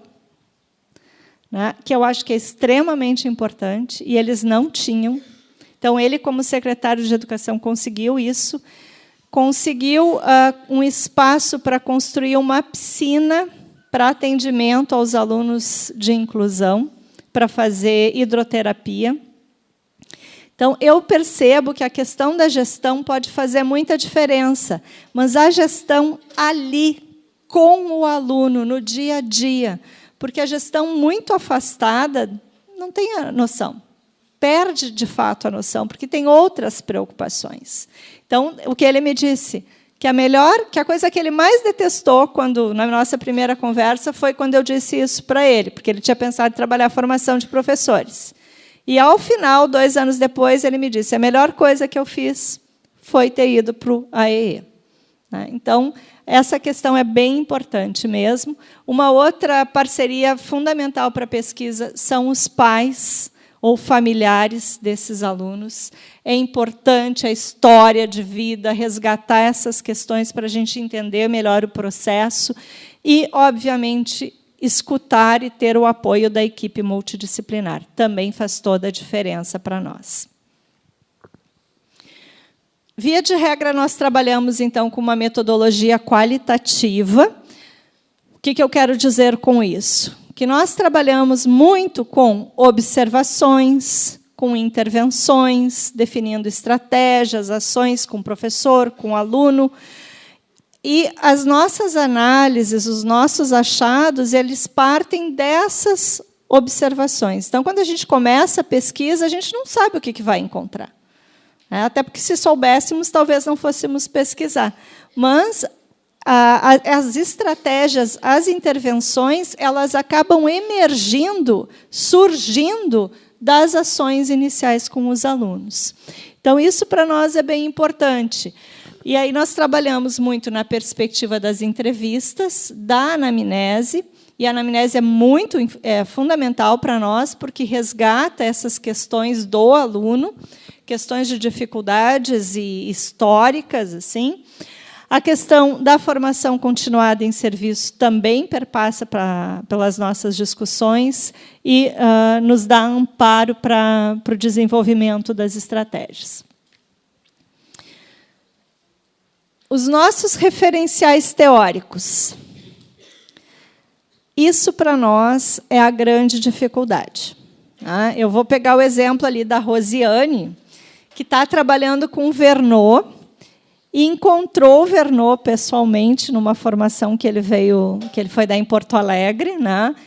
né, que eu acho que é extremamente importante, e eles não tinham. Então, ele, como secretário de Educação, conseguiu isso, conseguiu um espaço para construir uma piscina para atendimento aos alunos de inclusão, para fazer hidroterapia. Então, eu percebo que a questão da gestão pode fazer muita diferença, mas a gestão ali, com o aluno, no dia a dia, porque a gestão muito afastada não tem a noção, perde, de fato, a noção, porque tem outras preocupações. Então, o que ele me disse, que a coisa que ele mais detestou na nossa primeira conversa foi quando eu disse isso para ele, porque ele tinha pensado em trabalhar a formação de professores. E, ao final, 2 anos depois, ele me disse, a melhor coisa que eu fiz foi ter ido para o AEE. Então, essa questão é bem importante mesmo. Uma outra parceria fundamental para a pesquisa são os pais ou familiares desses alunos. É importante a história de vida, resgatar essas questões para a gente entender melhor o processo e, obviamente, escutar e ter o apoio da equipe multidisciplinar. Também faz toda a diferença para nós. Via de regra, nós trabalhamos, então, com uma metodologia qualitativa. O que eu quero dizer com isso? Que nós trabalhamos muito com observações, com intervenções, definindo estratégias, ações com o professor, com o aluno. E as nossas análises, os nossos achados, eles partem dessas observações. Então, quando a gente começa a pesquisa, a gente não sabe o que vai encontrar. Até porque, se soubéssemos, talvez não fôssemos pesquisar. Mas as estratégias, as intervenções, elas acabam emergindo, surgindo das ações iniciais com os alunos. Então, isso para nós é bem importante. E aí nós trabalhamos muito na perspectiva das entrevistas, da anamnese, e a anamnese é fundamental para nós, porque resgata essas questões do aluno, questões de dificuldades e históricas, assim. A questão da formação continuada em serviço também perpassa pelas nossas discussões e nos dá amparo para o desenvolvimento das estratégias. Os nossos referenciais teóricos. Isso, para nós, é a grande dificuldade. Eu vou pegar o exemplo ali da Rosiane, que está trabalhando com o Verneau, e encontrou o Verneau pessoalmente numa formação que ele foi dar em Porto Alegre,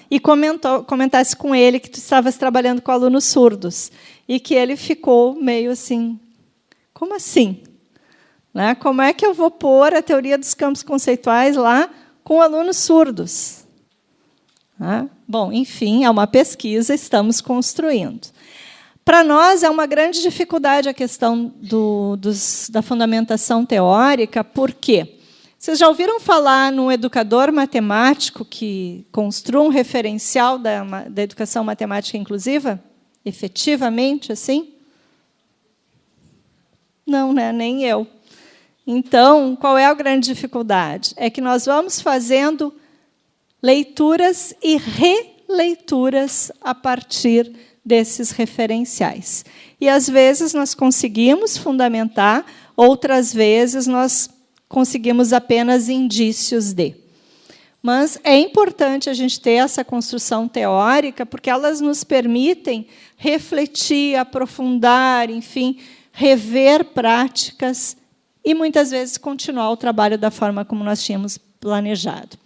e comentasse com ele que tu estavas trabalhando com alunos surdos, e que ele ficou meio assim, como assim? Como é que eu vou pôr a teoria dos campos conceituais lá com alunos surdos? Bom, enfim, é uma pesquisa, estamos construindo. Para nós, é uma grande dificuldade a questão da fundamentação teórica, por quê? Vocês já ouviram falar num educador matemático que construa um referencial da educação matemática inclusiva? Efetivamente, assim? Não, nem eu. Então, qual é a grande dificuldade? É que nós vamos fazendo leituras e releituras a partir desses referenciais. E, às vezes, nós conseguimos fundamentar, outras vezes, nós conseguimos apenas indícios de. Mas é importante a gente ter essa construção teórica, porque elas nos permitem refletir, aprofundar, enfim, rever práticas e, muitas vezes, continuar o trabalho da forma como nós tínhamos planejado.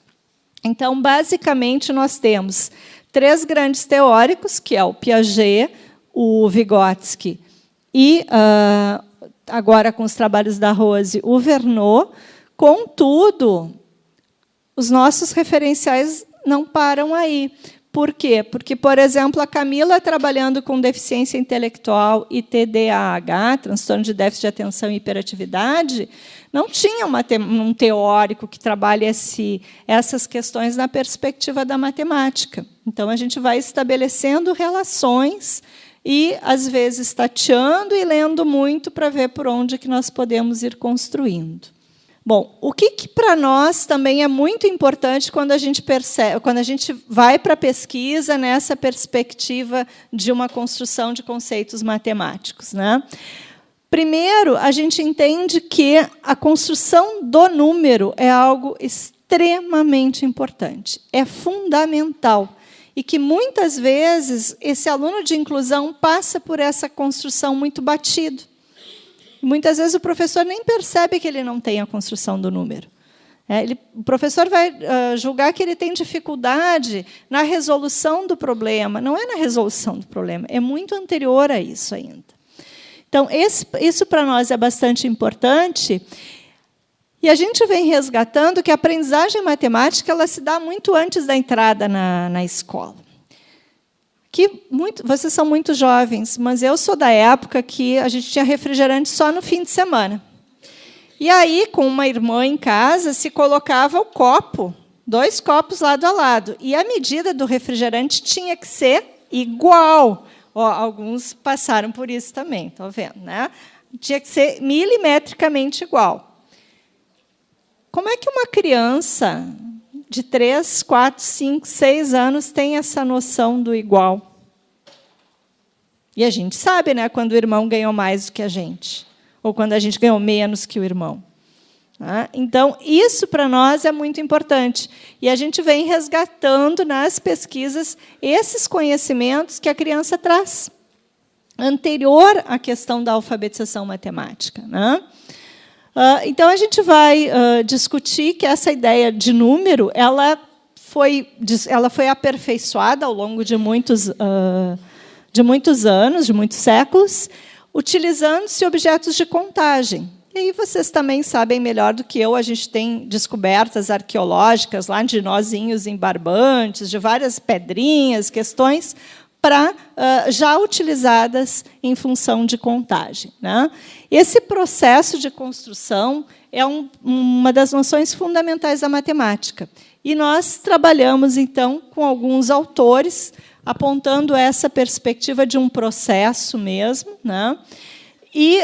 Então, basicamente, nós temos 3 grandes teóricos, que é o Piaget, o Vygotsky e, agora com os trabalhos da Rose, o Verneau. Contudo, os nossos referenciais não param aí. Por quê? Porque, por exemplo, a Camila, trabalhando com deficiência intelectual e TDAH, transtorno de déficit de atenção e hiperatividade, não tinha um teórico que trabalhe essas questões na perspectiva da matemática. Então, a gente vai estabelecendo relações e, às vezes, tateando e lendo muito para ver por onde que nós podemos ir construindo. Bom, o que para nós também é muito importante quando a gente vai para a pesquisa nessa perspectiva de uma construção de conceitos matemáticos, Primeiro, a gente entende que a construção do número é algo extremamente importante, é fundamental. e que, muitas vezes, esse aluno de inclusão passa por essa construção muito batido. Muitas vezes o professor nem percebe que ele não tem a construção do número. O professor vai julgar que ele tem dificuldade na resolução do problema. Não é na resolução do problema, é muito anterior a isso ainda. Então, isso para nós é bastante importante. E a gente vem resgatando que a aprendizagem matemática ela se dá muito antes da entrada na escola. Vocês são muito jovens, mas eu sou da época que a gente tinha refrigerante só no fim de semana. E aí, com uma irmã em casa, se colocava o copo, 2 copos lado a lado. E a medida do refrigerante tinha que ser igual. Alguns passaram por isso também, estão vendo, né? Tinha que ser milimetricamente igual. Como é que uma criança de 3, 4, 5, 6 anos tem essa noção do igual? E a gente sabe, né, quando o irmão ganhou mais do que a gente, ou quando a gente ganhou menos que o irmão. Então, isso para nós é muito importante. E a gente vem resgatando nas pesquisas esses conhecimentos que a criança traz, anterior à questão da alfabetização matemática. Então, a gente vai discutir que essa ideia de número ela foi aperfeiçoada ao longo de muitos anos, de muitos séculos, utilizando-se objetos de contagem. E aí vocês também sabem melhor do que eu, a gente tem descobertas arqueológicas lá de nozinhos em barbantes, de várias pedrinhas, questões já utilizadas em função de contagem. Esse processo de construção é uma das noções fundamentais da matemática. E nós trabalhamos, então, com alguns autores, apontando essa perspectiva de um processo mesmo. E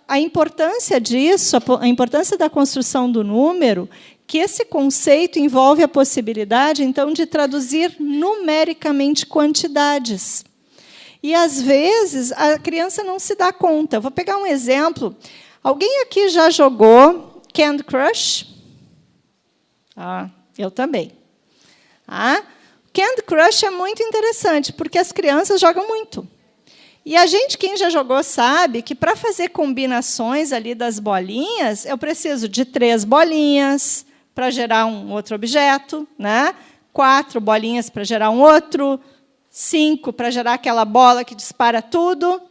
a importância disso, a importância da construção do número, que esse conceito envolve a possibilidade, então, de traduzir numericamente quantidades. E, às vezes, a criança não se dá conta. Eu vou pegar um exemplo. Alguém aqui já jogou Candy Crush? Eu também. Candy Crush é muito interessante, porque as crianças jogam muito. E a gente, quem já jogou, sabe que, para fazer combinações ali das bolinhas, eu preciso de 3 bolinhas para gerar um outro objeto, 4 bolinhas para gerar um outro, 5 para gerar aquela bola que dispara tudo.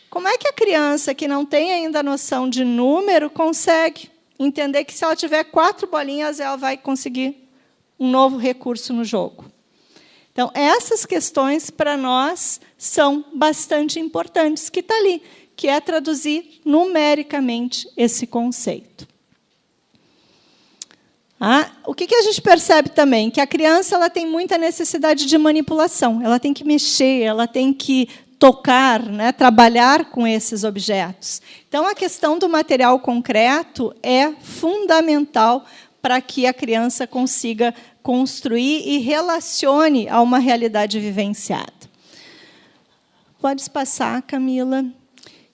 Como é que a criança que não tem ainda a noção de número consegue entender que, se ela tiver 4 bolinhas, ela vai conseguir um novo recurso no jogo? Então, essas questões, para nós, são bastante importantes, que está ali, que é traduzir numericamente esse conceito. O que a gente percebe também? Que a criança ela tem muita necessidade de manipulação, ela tem que mexer, ela tem que tocar, trabalhar com esses objetos. Então, a questão do material concreto é fundamental para que a criança consiga construir e relacione a uma realidade vivenciada. Pode passar, Camila.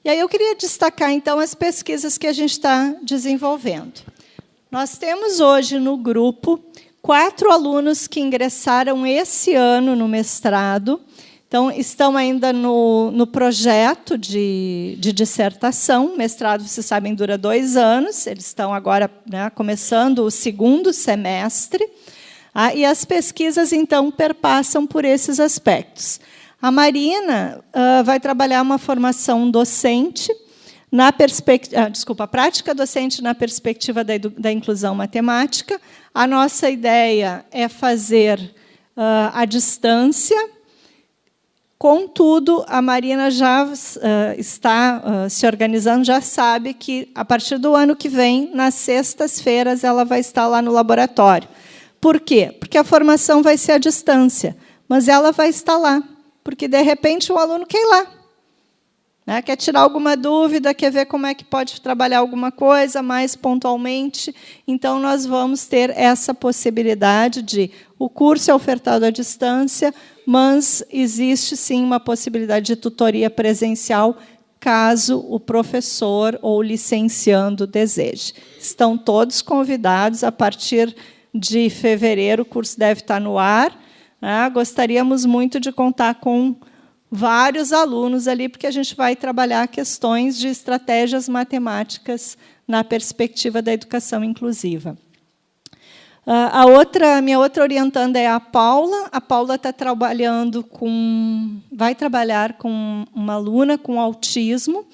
E aí eu queria destacar, então, as pesquisas que a gente está desenvolvendo. Nós temos hoje no grupo 4 alunos que ingressaram esse ano no mestrado. Então, estão ainda no projeto de dissertação. O mestrado, vocês sabem, dura 2 anos. Eles estão agora começando o 2º semestre. E as pesquisas, então, perpassam por esses aspectos. A Marina vai trabalhar uma formação docente, a prática docente na perspectiva da inclusão matemática. A nossa ideia é fazer à distância. Contudo, a Marina já está se organizando, já sabe que, a partir do ano que vem, nas sextas-feiras, ela vai estar lá no laboratório. Por quê? Porque a formação vai ser à distância, mas ela vai estar lá, porque, de repente, o aluno quer ir lá. Quer tirar alguma dúvida, quer ver como é que pode trabalhar alguma coisa mais pontualmente. Então, nós vamos ter essa possibilidade de... O curso é ofertado à distância, mas existe, sim, uma possibilidade de tutoria presencial, caso o professor ou o licenciando deseje. Estão todos convidados. A partir de fevereiro, o curso deve estar no ar. Gostaríamos muito de contar com vários alunos ali, porque a gente vai trabalhar questões de estratégias matemáticas na perspectiva da educação inclusiva. Minha outra orientanda é a Paula. A Paula vai trabalhar com uma aluna com autismo.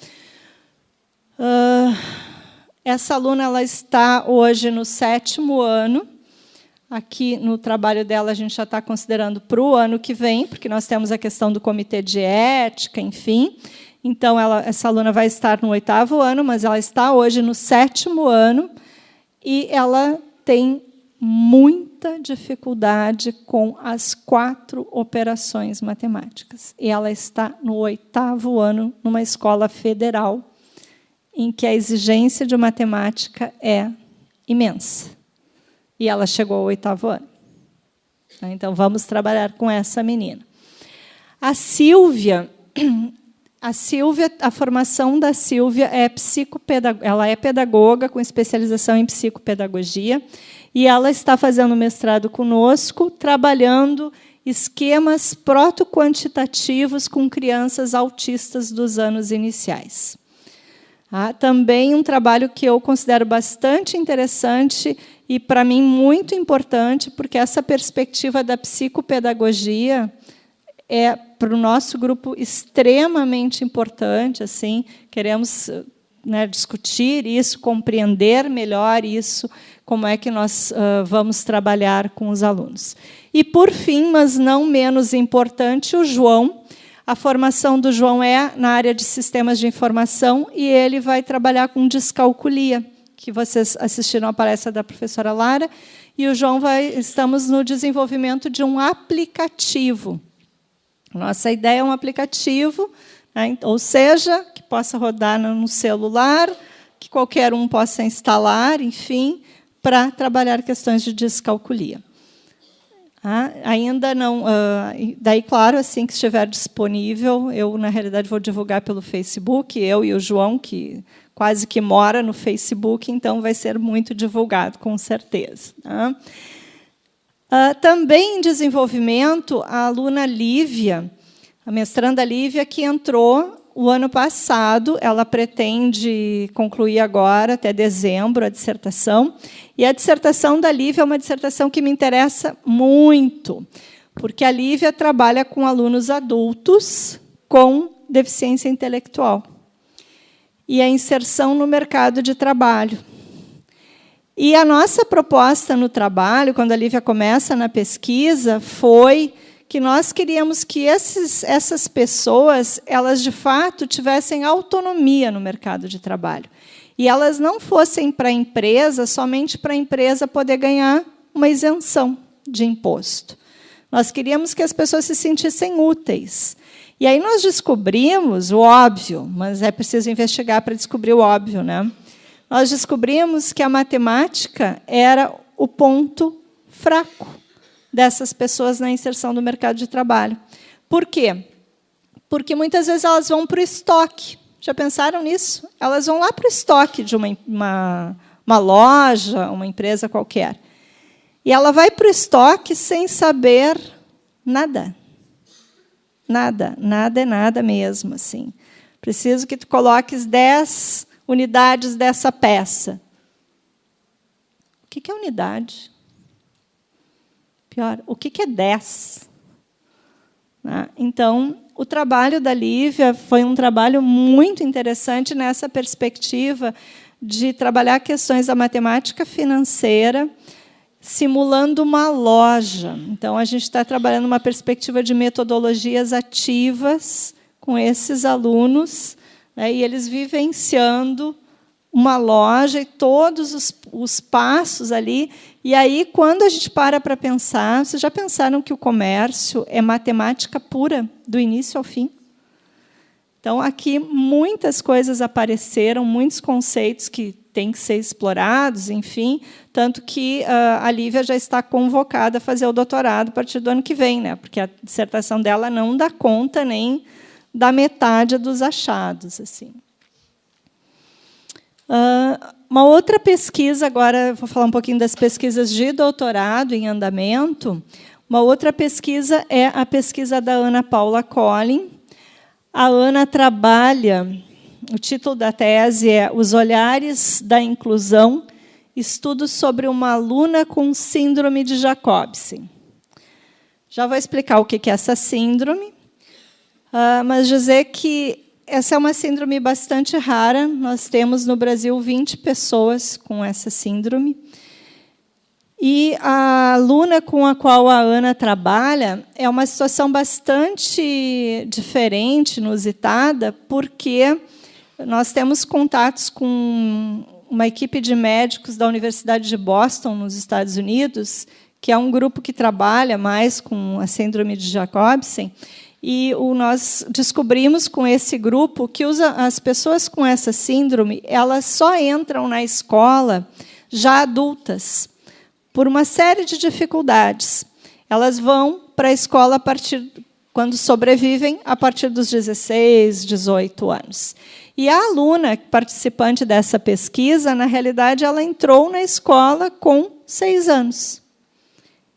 Essa aluna ela está hoje no 7º ano. Aqui, no trabalho dela, a gente já está considerando para o ano que vem, porque nós temos a questão do comitê de ética, enfim. Então, essa aluna vai estar no 8º ano, mas ela está hoje no 7º ano, e ela tem muita dificuldade com as 4 operações matemáticas. E ela está no 8º ano, numa escola federal, em que a exigência de matemática é imensa. E ela chegou ao 8º ano. Então, vamos trabalhar com essa menina. A Silvia, a formação da Silvia é ela é pedagoga com especialização em psicopedagogia, e ela está fazendo mestrado conosco, trabalhando esquemas protoquantitativos com crianças autistas dos anos iniciais. Também um trabalho que eu considero bastante interessante e, para mim, muito importante, porque essa perspectiva da psicopedagogia é, para o nosso grupo, extremamente importante. Assim, queremos discutir isso, compreender melhor isso, como é que nós vamos trabalhar com os alunos. E, por fim, mas não menos importante, o João. A formação do João é na área de sistemas de informação, e ele vai trabalhar com descalculia, que vocês assistiram a palestra da professora Lara, e o João estamos no desenvolvimento de um aplicativo. Nossa ideia é um aplicativo, ou seja, que possa rodar no celular, que qualquer um possa instalar, enfim, para trabalhar questões de descalculia. Ainda não... daí, claro, assim que estiver disponível, eu, na realidade, vou divulgar pelo Facebook, eu e o João, que quase que mora no Facebook, então vai ser muito divulgado, com certeza. Também em desenvolvimento, a aluna Lívia, a mestranda Lívia, que entrou o ano passado, ela pretende concluir agora, até dezembro, a dissertação. E a dissertação da Lívia é uma dissertação que me interessa muito, porque a Lívia trabalha com alunos adultos com deficiência intelectual e a inserção no mercado de trabalho. E a nossa proposta no trabalho, quando a Lívia começa na pesquisa, foi que nós queríamos que essas pessoas, elas, de fato, tivessem autonomia no mercado de trabalho. E elas não fossem para a empresa, somente para a empresa poder ganhar uma isenção de imposto. Nós queríamos que as pessoas se sentissem úteis. E aí nós descobrimos o óbvio, mas é preciso investigar para descobrir o óbvio, né? Nós descobrimos que a matemática era o ponto fraco dessas pessoas na inserção do mercado de trabalho. Por quê? Porque muitas vezes elas vão para o estoque. Já pensaram nisso? Elas vão lá para o estoque de uma loja, uma empresa qualquer. E ela vai para o estoque sem saber nada. Nada, nada é nada mesmo. Assim. Preciso que tu coloques 10 unidades dessa peça. O que é unidade? Pior, o que é 10? Então, o trabalho da Lívia foi um trabalho muito interessante nessa perspectiva de trabalhar questões da matemática financeira, simulando uma loja. Então, a gente está trabalhando uma perspectiva de metodologias ativas com esses alunos, e eles vivenciando uma loja e todos os passos ali. E aí, quando a gente para pensar, vocês já pensaram que o comércio é matemática pura, do início ao fim? Então, aqui, muitas coisas apareceram, muitos conceitos que têm que ser explorados, enfim, tanto que a Lívia já está convocada a fazer o doutorado a partir do ano que vem, né? Porque a dissertação dela não dá conta nem da metade dos achados. Assim. Uma outra pesquisa, agora vou falar um pouquinho das pesquisas de doutorado em andamento. Uma outra pesquisa é a pesquisa da Ana Paula Collin. A Ana trabalha, o título da tese é Os Olhares da Inclusão, estudos sobre uma aluna com síndrome de Jacobsen. Já vou explicar o que é essa síndrome, mas dizer que essa é uma síndrome bastante rara. Nós temos no Brasil 20 pessoas com essa síndrome. E a aluna com a qual a Ana trabalha é uma situação bastante diferente, inusitada, porque nós temos contatos com uma equipe de médicos da Universidade de Boston, nos Estados Unidos, que é um grupo que trabalha mais com a síndrome de Jacobsen, e nós descobrimos com esse grupo que as pessoas com essa síndrome elas só entram na escola já adultas, por uma série de dificuldades. Elas vão para a escola quando sobrevivem, a partir dos 16, 18 anos. E a aluna participante dessa pesquisa, na realidade, ela entrou na escola com 6 anos.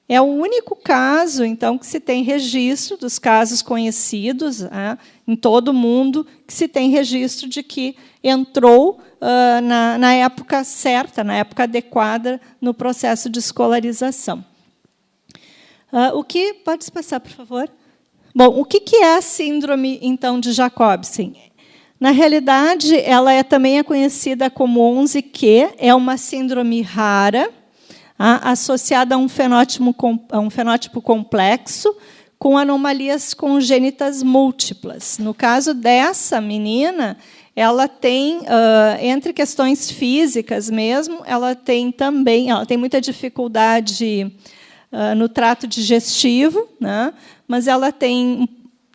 É o único caso, então, que se tem registro dos casos conhecidos em todo o mundo, que se tem registro de que entrou na época certa, na época adequada, no processo de escolarização. Pode passar, por favor? Bom, o que é a síndrome, então, de Jacobsen? Na realidade, ela também é conhecida como 11q, é uma síndrome rara, associada a um fenótipo complexo, com anomalias congênitas múltiplas. No caso dessa menina, ela tem, entre questões físicas mesmo, ela tem muita dificuldade no trato digestivo, né? Mas ela tem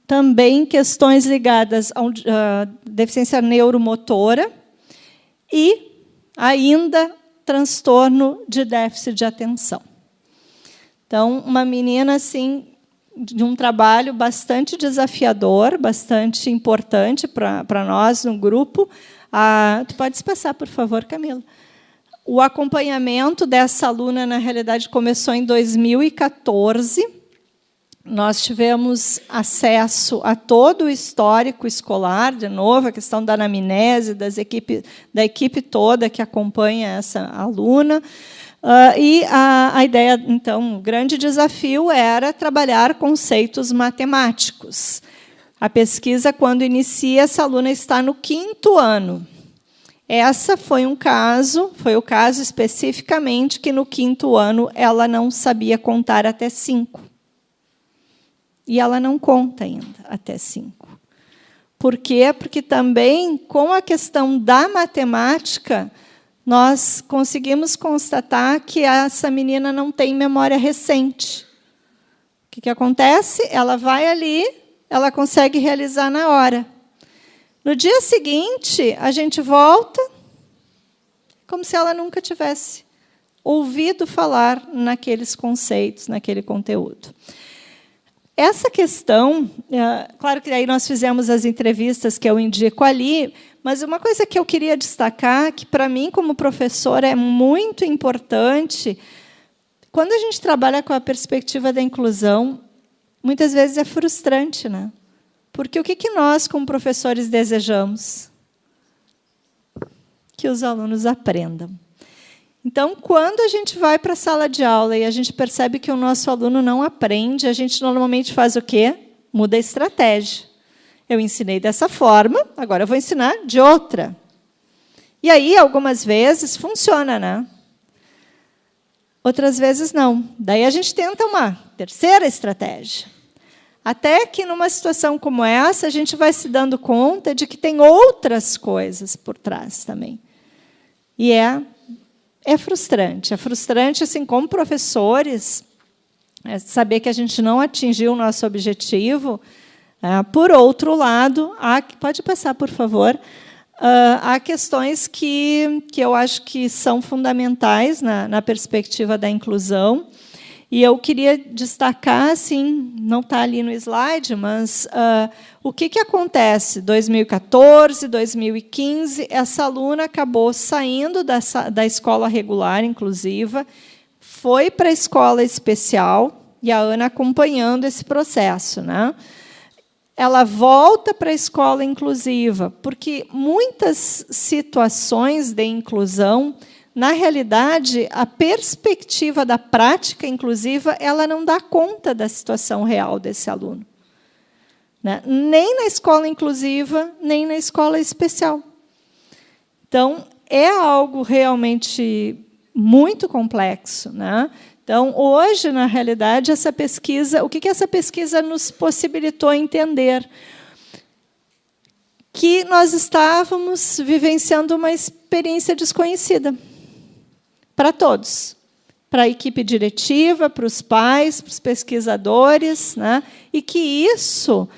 também questões ligadas à deficiência neuromotora e ainda transtorno de déficit de atenção. Então, uma menina assim de um trabalho bastante desafiador, bastante importante para nós no grupo. Tu podes passar, por favor, Camila. O acompanhamento dessa aluna, na realidade, começou em 2014. Nós tivemos acesso a todo o histórico escolar, de novo, a questão da anamnese, da equipe toda que acompanha essa aluna. E a ideia, então, o grande desafio era trabalhar conceitos matemáticos. A pesquisa, quando inicia, essa aluna está no 5º ano. Essa foi o caso especificamente que, no 5º ano, ela não sabia contar até 5. E ela não conta ainda até 5. Por quê? Porque também, com a questão da matemática, nós conseguimos constatar que essa menina não tem memória recente. O que acontece? Ela vai ali, ela consegue realizar na hora. No dia seguinte, a gente volta, como se ela nunca tivesse ouvido falar naqueles conceitos, naquele conteúdo. Essa questão, claro que aí nós fizemos as entrevistas que eu indico ali, mas uma coisa que eu queria destacar, que para mim, como professora, é muito importante, quando a gente trabalha com a perspectiva da inclusão, muitas vezes é frustrante, né? Porque o que nós, como professores, desejamos? Que os alunos aprendam. Então, quando a gente vai para a sala de aula e a gente percebe que o nosso aluno não aprende, a gente normalmente faz o quê? Muda a estratégia. Eu ensinei dessa forma, agora eu vou ensinar de outra. E aí, algumas vezes, funciona, né? Outras vezes, não. Daí a gente tenta uma terceira estratégia. Até que, numa situação como essa, a gente vai se dando conta de que tem outras coisas por trás também. E é frustrante. É frustrante, assim, como professores, saber que a gente não atingiu o nosso objetivo. Por outro lado, pode passar, por favor, há questões que eu acho que são fundamentais na perspectiva da inclusão. E eu queria destacar, assim, não está ali no slide, mas o que acontece? 2014, 2015, essa aluna acabou saindo da escola regular inclusiva, foi para a escola especial, e a Ana acompanhando esse processo, né? Ela volta para a escola inclusiva, porque muitas situações de inclusão, na realidade, a perspectiva da prática inclusiva, ela não dá conta da situação real desse aluno, né? Nem na escola inclusiva, nem na escola especial. Então, é algo realmente muito complexo, né? Então, hoje, na realidade, essa pesquisa, o que essa pesquisa nos possibilitou entender? Que nós estávamos vivenciando uma experiência desconhecida para todos, para a equipe diretiva, para os pais, para os pesquisadores, né? E que isso,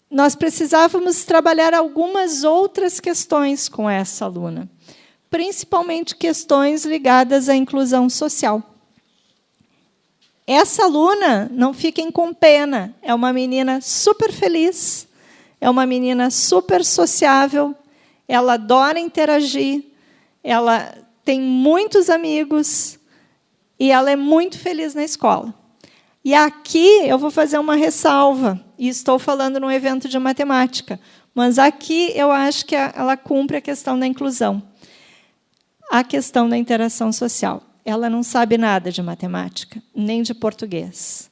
nós precisávamos trabalhar algumas outras questões com essa aluna, principalmente questões ligadas à inclusão social. Essa aluna, não fiquem com pena, é uma menina super feliz, é uma menina super sociável, ela adora interagir, ela tem muitos amigos e ela é muito feliz na escola. E aqui eu vou fazer uma ressalva, e estou falando num evento de matemática, mas aqui eu acho que ela cumpre a questão da inclusão. A questão da interação social. Ela não sabe nada de matemática, nem de português.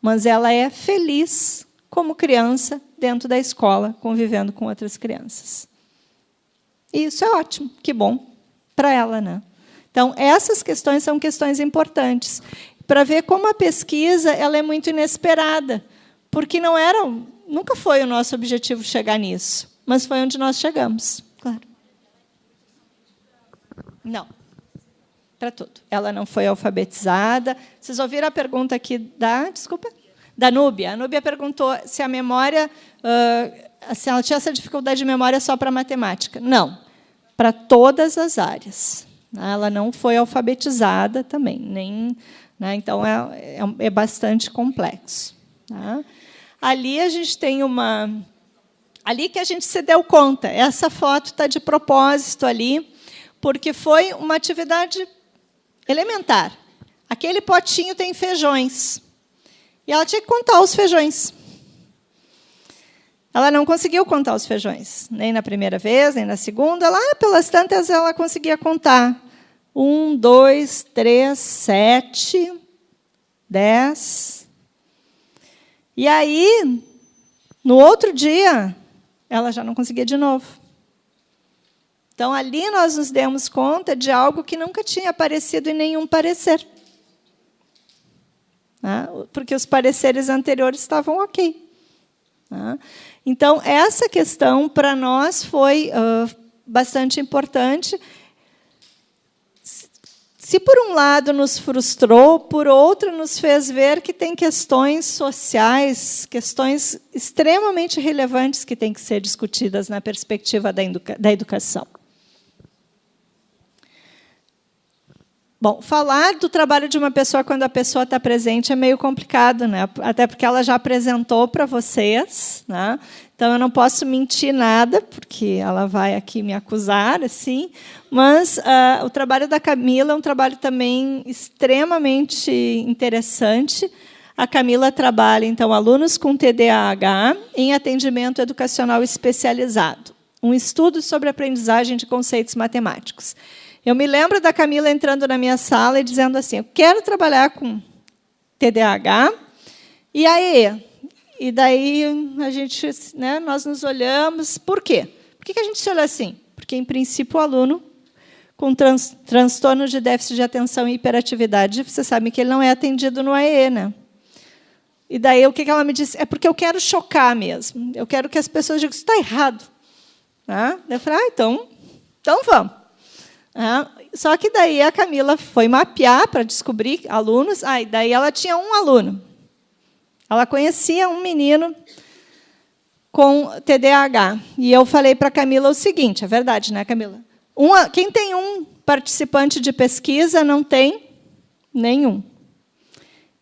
Mas ela é feliz como criança dentro da escola, convivendo com outras crianças. E isso é ótimo, que bom para ela, né? Então, essas questões são questões importantes, para ver como a pesquisa ela é muito inesperada, porque nunca foi o nosso objetivo chegar nisso, mas foi onde nós chegamos, claro. Não, para tudo. Ela não foi alfabetizada. Vocês ouviram a pergunta aqui da Núbia. A Núbia perguntou se a memória, se ela tinha essa dificuldade de memória só para matemática. Não, para todas as áreas. Ela não foi alfabetizada também, nem, né? Então é bastante complexo. Tá? Ali a gente tem ali que a gente se deu conta. Essa foto está de propósito ali, porque foi uma atividade elementar. Aquele potinho tem feijões. E ela tinha que contar os feijões. Ela não conseguiu contar os feijões, nem na primeira vez, nem na segunda. Lá, pelas tantas, ela conseguia contar. 1, 2, 3, 7, 10. E aí, no outro dia, ela já não conseguia de novo. Então, ali nós nos demos conta de algo que nunca tinha aparecido em nenhum parecer. Porque os pareceres anteriores estavam ok. Então, essa questão, para nós, foi bastante importante. Se, por um lado, nos frustrou, por outro, nos fez ver que tem questões sociais, questões extremamente relevantes que têm que ser discutidas na perspectiva da educação. Bom, falar do trabalho de uma pessoa quando a pessoa está presente é meio complicado, né? Até porque ela já apresentou para vocês, né? Então eu não posso mentir nada, porque ela vai aqui me acusar, assim. Mas o trabalho da Camila é um trabalho também extremamente interessante. A Camila trabalha, então, alunos com TDAH em atendimento educacional especializado. Um estudo sobre aprendizagem de conceitos matemáticos. Eu me lembro da Camila entrando na minha sala e dizendo assim, eu quero trabalhar com TDAH, e aí? E daí a gente, né, nós nos olhamos. Por quê? Por que a gente se olha assim? Porque, em princípio, o aluno com transtorno de déficit de atenção e hiperatividade, vocês sabem que ele não é atendido no AE, né? E daí o que ela me disse? É porque eu quero chocar mesmo. Eu quero que as pessoas digam, isso está errado. Eu falei, então vamos. Só que daí a Camila foi mapear para descobrir alunos. E daí ela tinha um aluno. Ela conhecia um menino com TDAH. E eu falei para a Camila o seguinte, é verdade, né, Camila? Quem tem um participante de pesquisa não tem nenhum.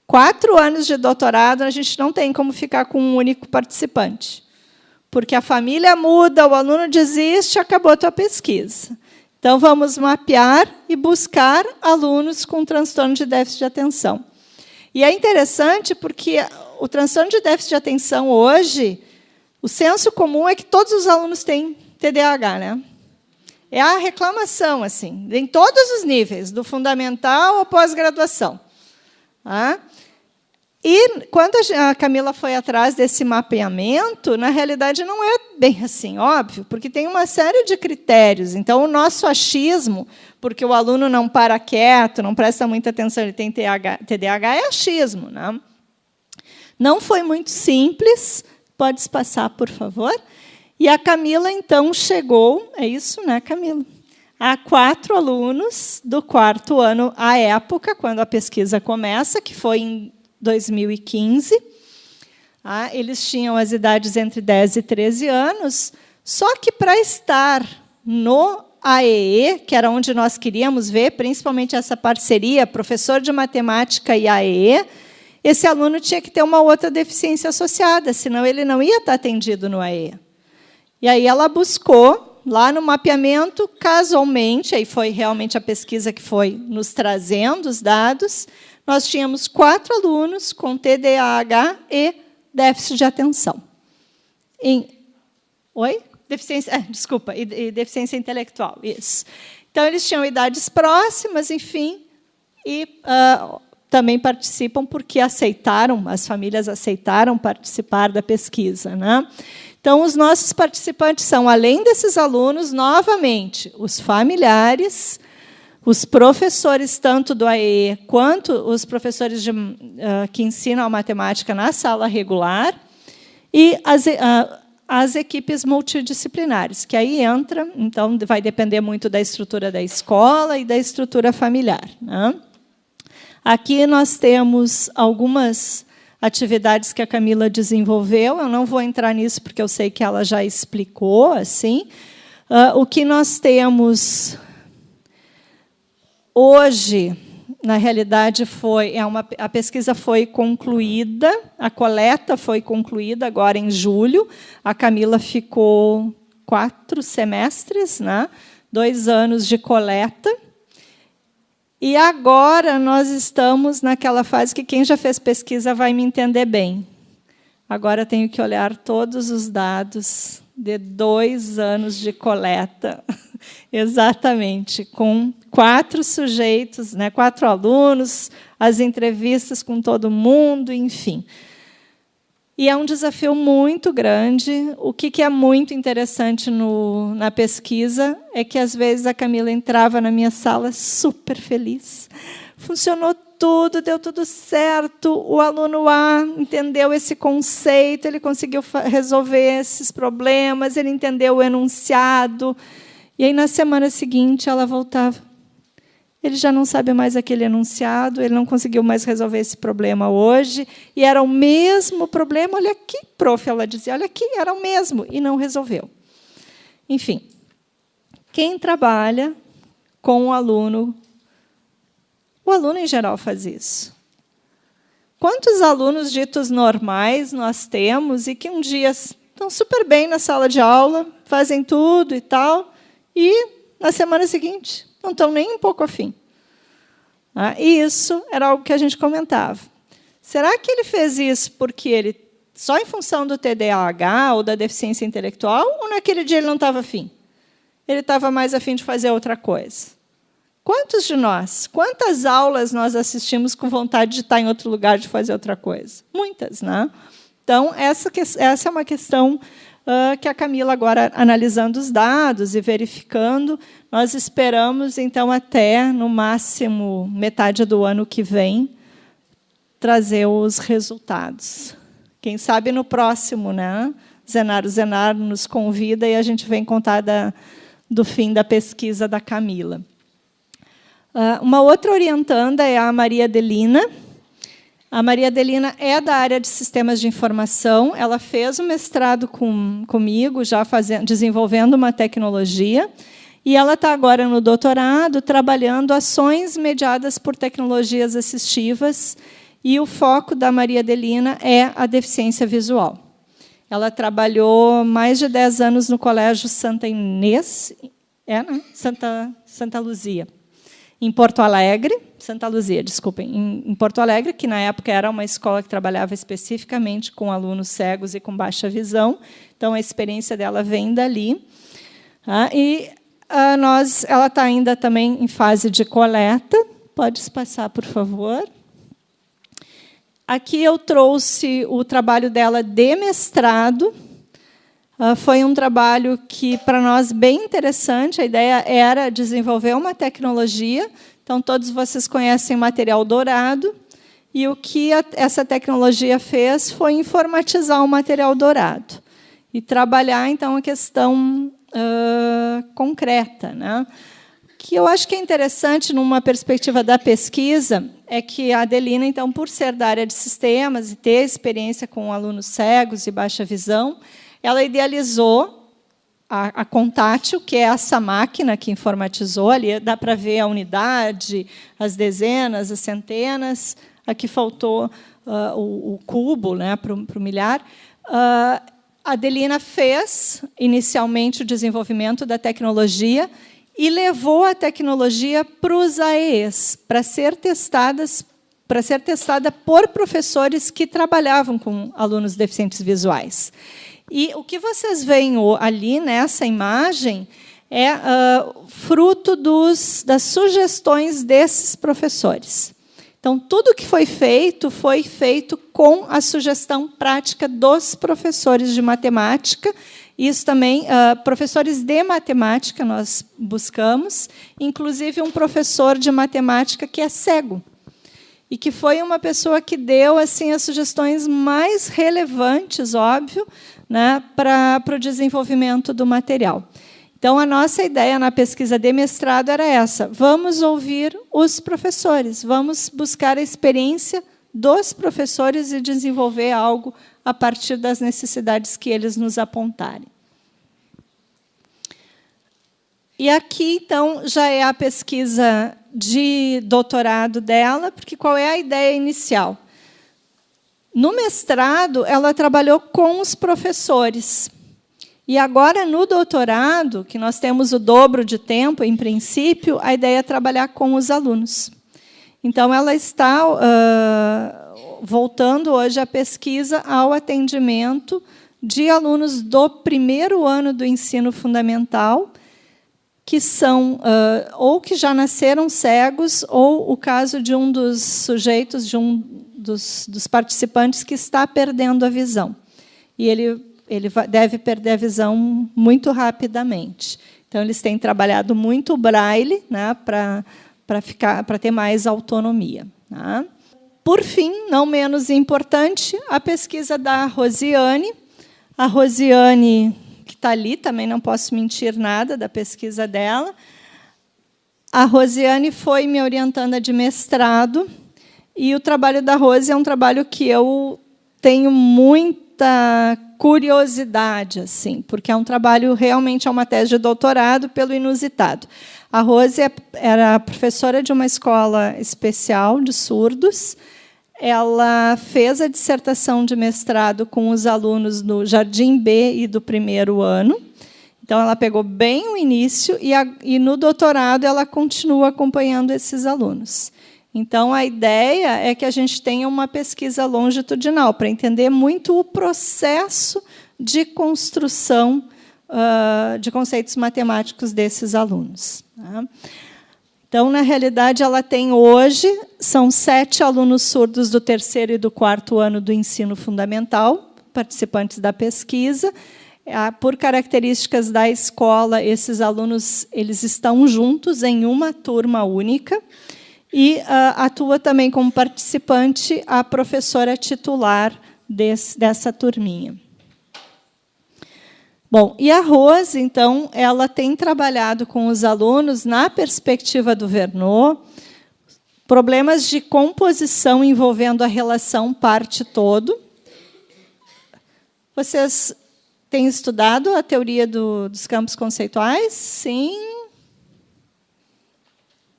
4 anos de doutorado, a gente não tem como ficar com um único participante. Porque a família muda, o aluno desiste, acabou a tua pesquisa. Então, vamos mapear e buscar alunos com transtorno de déficit de atenção. E é interessante porque o transtorno de déficit de atenção hoje, o senso comum é que todos os alunos têm TDAH, né? É a reclamação, assim, em todos os níveis, do fundamental ao pós-graduação. Tá? E, quando a Camila foi atrás desse mapeamento, na realidade, não é bem assim, óbvio, porque tem uma série de critérios. Então, o nosso achismo, porque o aluno não para quieto, não presta muita atenção, ele tem TDAH, é achismo. Né? Não foi muito simples. Pode passar, por favor. E a Camila, então, chegou, é isso, né, Camila? A 4 alunos do 4º ano, à época, quando a pesquisa começa, que foi em 2015. Eles tinham as idades entre 10 e 13 anos, só que, para estar no AEE, que era onde nós queríamos ver, principalmente essa parceria, professor de matemática e AEE, esse aluno tinha que ter uma outra deficiência associada, senão ele não ia estar atendido no AEE. E aí ela buscou, lá no mapeamento, casualmente, aí foi realmente a pesquisa que foi nos trazendo os dados, nós tínhamos 4 alunos com TDAH e déficit de atenção. Oi? Deficiência, desculpa, e deficiência intelectual, isso. Então, eles tinham idades próximas, enfim, e também participam porque aceitaram, as famílias aceitaram participar da pesquisa. Né? Então, os nossos participantes são, além desses alunos, novamente, os familiares, os professores, tanto do AEE, quanto os professores que ensinam a matemática na sala regular, e as equipes multidisciplinares, que aí entra, então, vai depender muito da estrutura da escola e da estrutura familiar. Né? Aqui nós temos algumas atividades que a Camila desenvolveu. Eu não vou entrar nisso, porque eu sei que ela já explicou. Assim. O que nós temos hoje, na realidade, a pesquisa foi concluída, a coleta foi concluída agora em julho. A Camila ficou 4 semestres, né? 2 anos de coleta. E agora nós estamos naquela fase que quem já fez pesquisa vai me entender bem. Agora tenho que olhar todos os dados de 2 anos de coleta, exatamente, com 4 sujeitos, né, 4 alunos, as entrevistas com todo mundo, enfim. E é um desafio muito grande. O que é muito interessante na pesquisa é que, às vezes, a Camila entrava na minha sala super feliz. Funcionou tudo, deu tudo certo, o aluno A entendeu esse conceito, ele conseguiu resolver esses problemas, ele entendeu o enunciado. E aí, na semana seguinte, ela voltava. Ele já não sabe mais aquele enunciado, ele não conseguiu mais resolver esse problema hoje, e era o mesmo problema. Olha aqui, prof, ela dizia, olha aqui, era o mesmo, e não resolveu. Enfim, quem trabalha com o aluno em geral faz isso. Quantos alunos ditos normais nós temos e que um dia estão super bem na sala de aula, fazem tudo e tal, e na semana seguinte não estão nem um pouco afim. E isso era algo que a gente comentava. Será que ele fez isso porque ele só em função do TDAH ou da deficiência intelectual, ou naquele dia ele não estava afim? Ele estava mais afim de fazer outra coisa. Quantos de nós, quantas aulas nós assistimos com vontade de estar em outro lugar, de fazer outra coisa? Muitas, né? Então, essa é uma questão que a Camila, agora, analisando os dados e verificando, nós esperamos, então, até, no máximo, metade do ano que vem, trazer os resultados. Quem sabe no próximo, né? O Zenar nos convida e a gente vem contar do fim da pesquisa da Camila. Uma outra orientanda é a Maria Adelina. A Maria Adelina é da área de sistemas de informação. Ela fez o mestrado comigo, já desenvolvendo uma tecnologia, e ela está agora no doutorado, trabalhando ações mediadas por tecnologias assistivas, e o foco da Maria Adelina é a deficiência visual. Ela trabalhou mais de 10 anos no Colégio Santa Inês, né? Santa Luzia, em Porto Alegre, Santa Luzia, desculpem, em Porto Alegre, que na época era uma escola que trabalhava especificamente com alunos cegos e com baixa visão. Então, a experiência dela vem dali. Ela está ainda também em fase de coleta. Pode passar, por favor. Aqui eu trouxe o trabalho dela de mestrado. Foi um trabalho que, para nós, bem interessante. A ideia era desenvolver uma tecnologia. Então, todos vocês conhecem material dourado. E o que essa tecnologia fez foi informatizar o material dourado e trabalhar, então, a questão concreta, né? Que eu acho que é interessante, numa perspectiva da pesquisa, é que a Adelina, então, por ser da área de sistemas e ter experiência com alunos cegos e baixa visão, ela idealizou a Contátil, que é essa máquina que informatizou. Ali dá para ver a unidade, as dezenas, as centenas. Aqui faltou o cubo, né, para o milhar. A Adelina fez, inicialmente, o desenvolvimento da tecnologia e levou a tecnologia para os AEEs, para ser testada por professores que trabalhavam com alunos deficientes visuais. E o que vocês veem ali nessa imagem é fruto das sugestões desses professores. Então, tudo que foi feito com a sugestão prática dos professores de matemática. Isso também, professores de matemática nós buscamos, inclusive um professor de matemática que é cego, e que foi uma pessoa que deu assim as sugestões mais relevantes, óbvio, né, para o desenvolvimento do material. Então, a nossa ideia na pesquisa de mestrado era essa: vamos ouvir os professores, vamos buscar a experiência dos professores e desenvolver algo a partir das necessidades que eles nos apontarem. E aqui, então, já é a pesquisa de doutorado dela, porque qual é a ideia inicial? No mestrado, ela trabalhou com os professores. E agora, no doutorado, que nós temos o dobro de tempo, em princípio, a ideia é trabalhar com os alunos. Então, ela está voltando hoje a pesquisa ao atendimento de alunos do primeiro ano do ensino fundamental, que são ou que já nasceram cegos, ou o caso de um dos sujeitos, de um dos participantes que está perdendo a visão. E ele deve perder a visão muito rapidamente. Então, eles têm trabalhado muito o braille, né, para ter mais autonomia. Tá? Por fim, não menos importante, a pesquisa da Rosiane. A Rosiane, que está ali, também não posso mentir nada da pesquisa dela. A Rosiane foi minha orientanda de mestrado, e o trabalho da Rose é um trabalho que eu tenho muita curiosidade, assim, porque é um trabalho, realmente é uma tese de doutorado pelo inusitado. A Rose era professora de uma escola especial de surdos. Ela fez a dissertação de mestrado com os alunos do Jardim B e do primeiro ano. Então, ela pegou bem o início e no doutorado ela continua acompanhando esses alunos. Então, a ideia é que a gente tenha uma pesquisa longitudinal para entender muito o processo de construção de conceitos matemáticos desses alunos. Tá? Então, na realidade, ela tem hoje, são 7 alunos surdos do terceiro e do quarto ano do ensino fundamental, participantes da pesquisa. Por características da escola, esses alunos eles estão juntos em uma turma única, e atua também como participante a professora titular dessa turminha. Bom, e a Rose, então, ela tem trabalhado com os alunos na perspectiva do Verneau, problemas de composição envolvendo a relação parte-todo. Vocês têm estudado a teoria dos campos conceituais? Sim?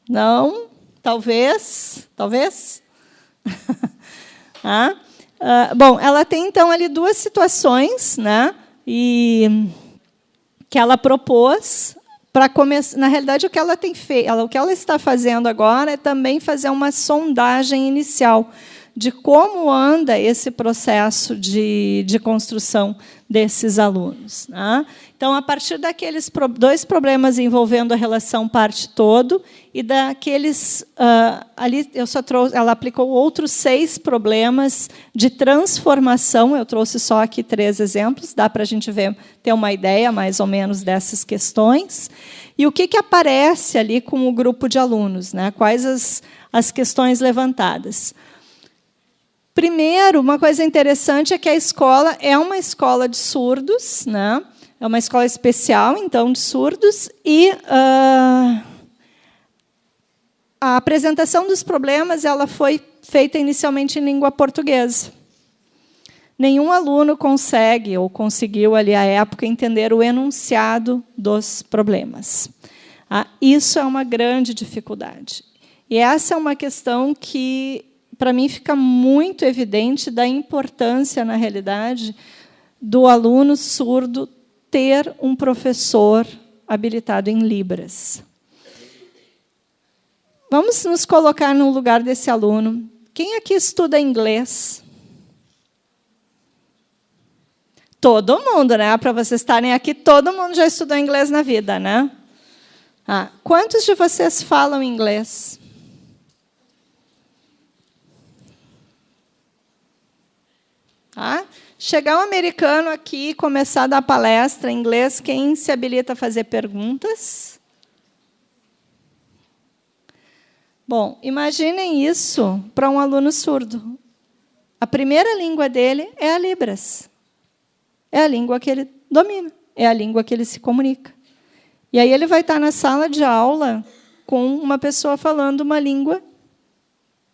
Não? Talvez? Talvez? Bom, ela tem, então, ali 2 situações, né, e que ela propôs Na realidade, o que ela tem feito, o que ela está fazendo agora é também fazer uma sondagem inicial de como anda esse processo de construção desses alunos. Né? Então, a partir daqueles 2 problemas envolvendo a relação parte-todo, e daqueles... ali eu só trouxe, ela aplicou outros 6 problemas de transformação, eu trouxe só aqui 3 exemplos, dá para a gente ter uma ideia, mais ou menos, dessas questões. E o que aparece ali com o grupo de alunos? Né? Quais as questões levantadas? Primeiro, uma coisa interessante é que a escola é uma escola de surdos, né? É uma escola especial, então, de surdos, e a apresentação dos problemas ela foi feita inicialmente em língua portuguesa. Nenhum aluno consegue, ou conseguiu, ali, à época, entender o enunciado dos problemas. Isso é uma grande dificuldade. E essa é uma questão que, para mim, fica muito evidente da importância, na realidade, do aluno surdo ter um professor habilitado em Libras. Vamos nos colocar no lugar desse aluno. Quem aqui estuda inglês? Todo mundo, né? Para vocês estarem aqui, todo mundo já estudou inglês na vida, né? Quantos de vocês falam inglês? Chegar um americano aqui e começar a dar palestra em inglês, quem se habilita a fazer perguntas? Bom, imaginem isso para um aluno surdo. A primeira língua dele é a Libras. É a língua que ele domina, é a língua que ele se comunica. E aí ele vai estar na sala de aula com uma pessoa falando uma língua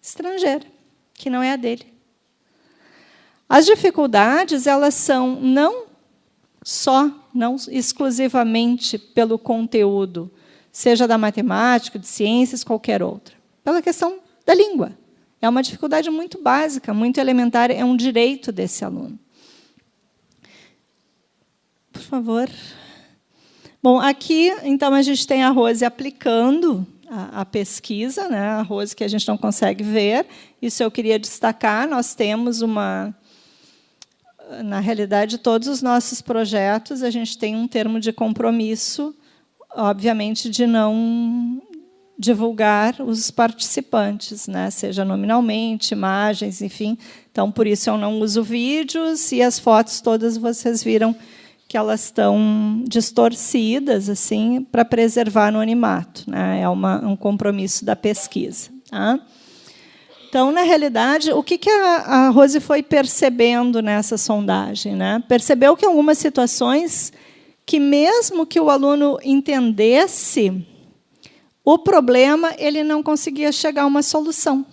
estrangeira, que não é a dele. As dificuldades, elas são não exclusivamente pelo conteúdo, seja da matemática, de ciências, qualquer outra, pela questão da língua. É uma dificuldade muito básica, muito elementar, é um direito desse aluno. Por favor. Bom, aqui, então, a gente tem a Rose aplicando a pesquisa, né? A Rose que a gente não consegue ver. Isso eu queria destacar. Nós temos uma... Na realidade, todos os nossos projetos, a gente tem um termo de compromisso, obviamente, de não divulgar os participantes, né? Seja nominalmente, imagens, enfim. Então, por isso, eu não uso vídeos, e as fotos todas vocês viram que elas estão distorcidas, assim, para preservar o anonimato, né? É um compromisso da pesquisa. Tá? Então, na realidade, o que a Rose foi percebendo nessa sondagem? Né? Percebeu que, em algumas situações, que mesmo que o aluno entendesse o problema, ele não conseguia chegar a uma solução.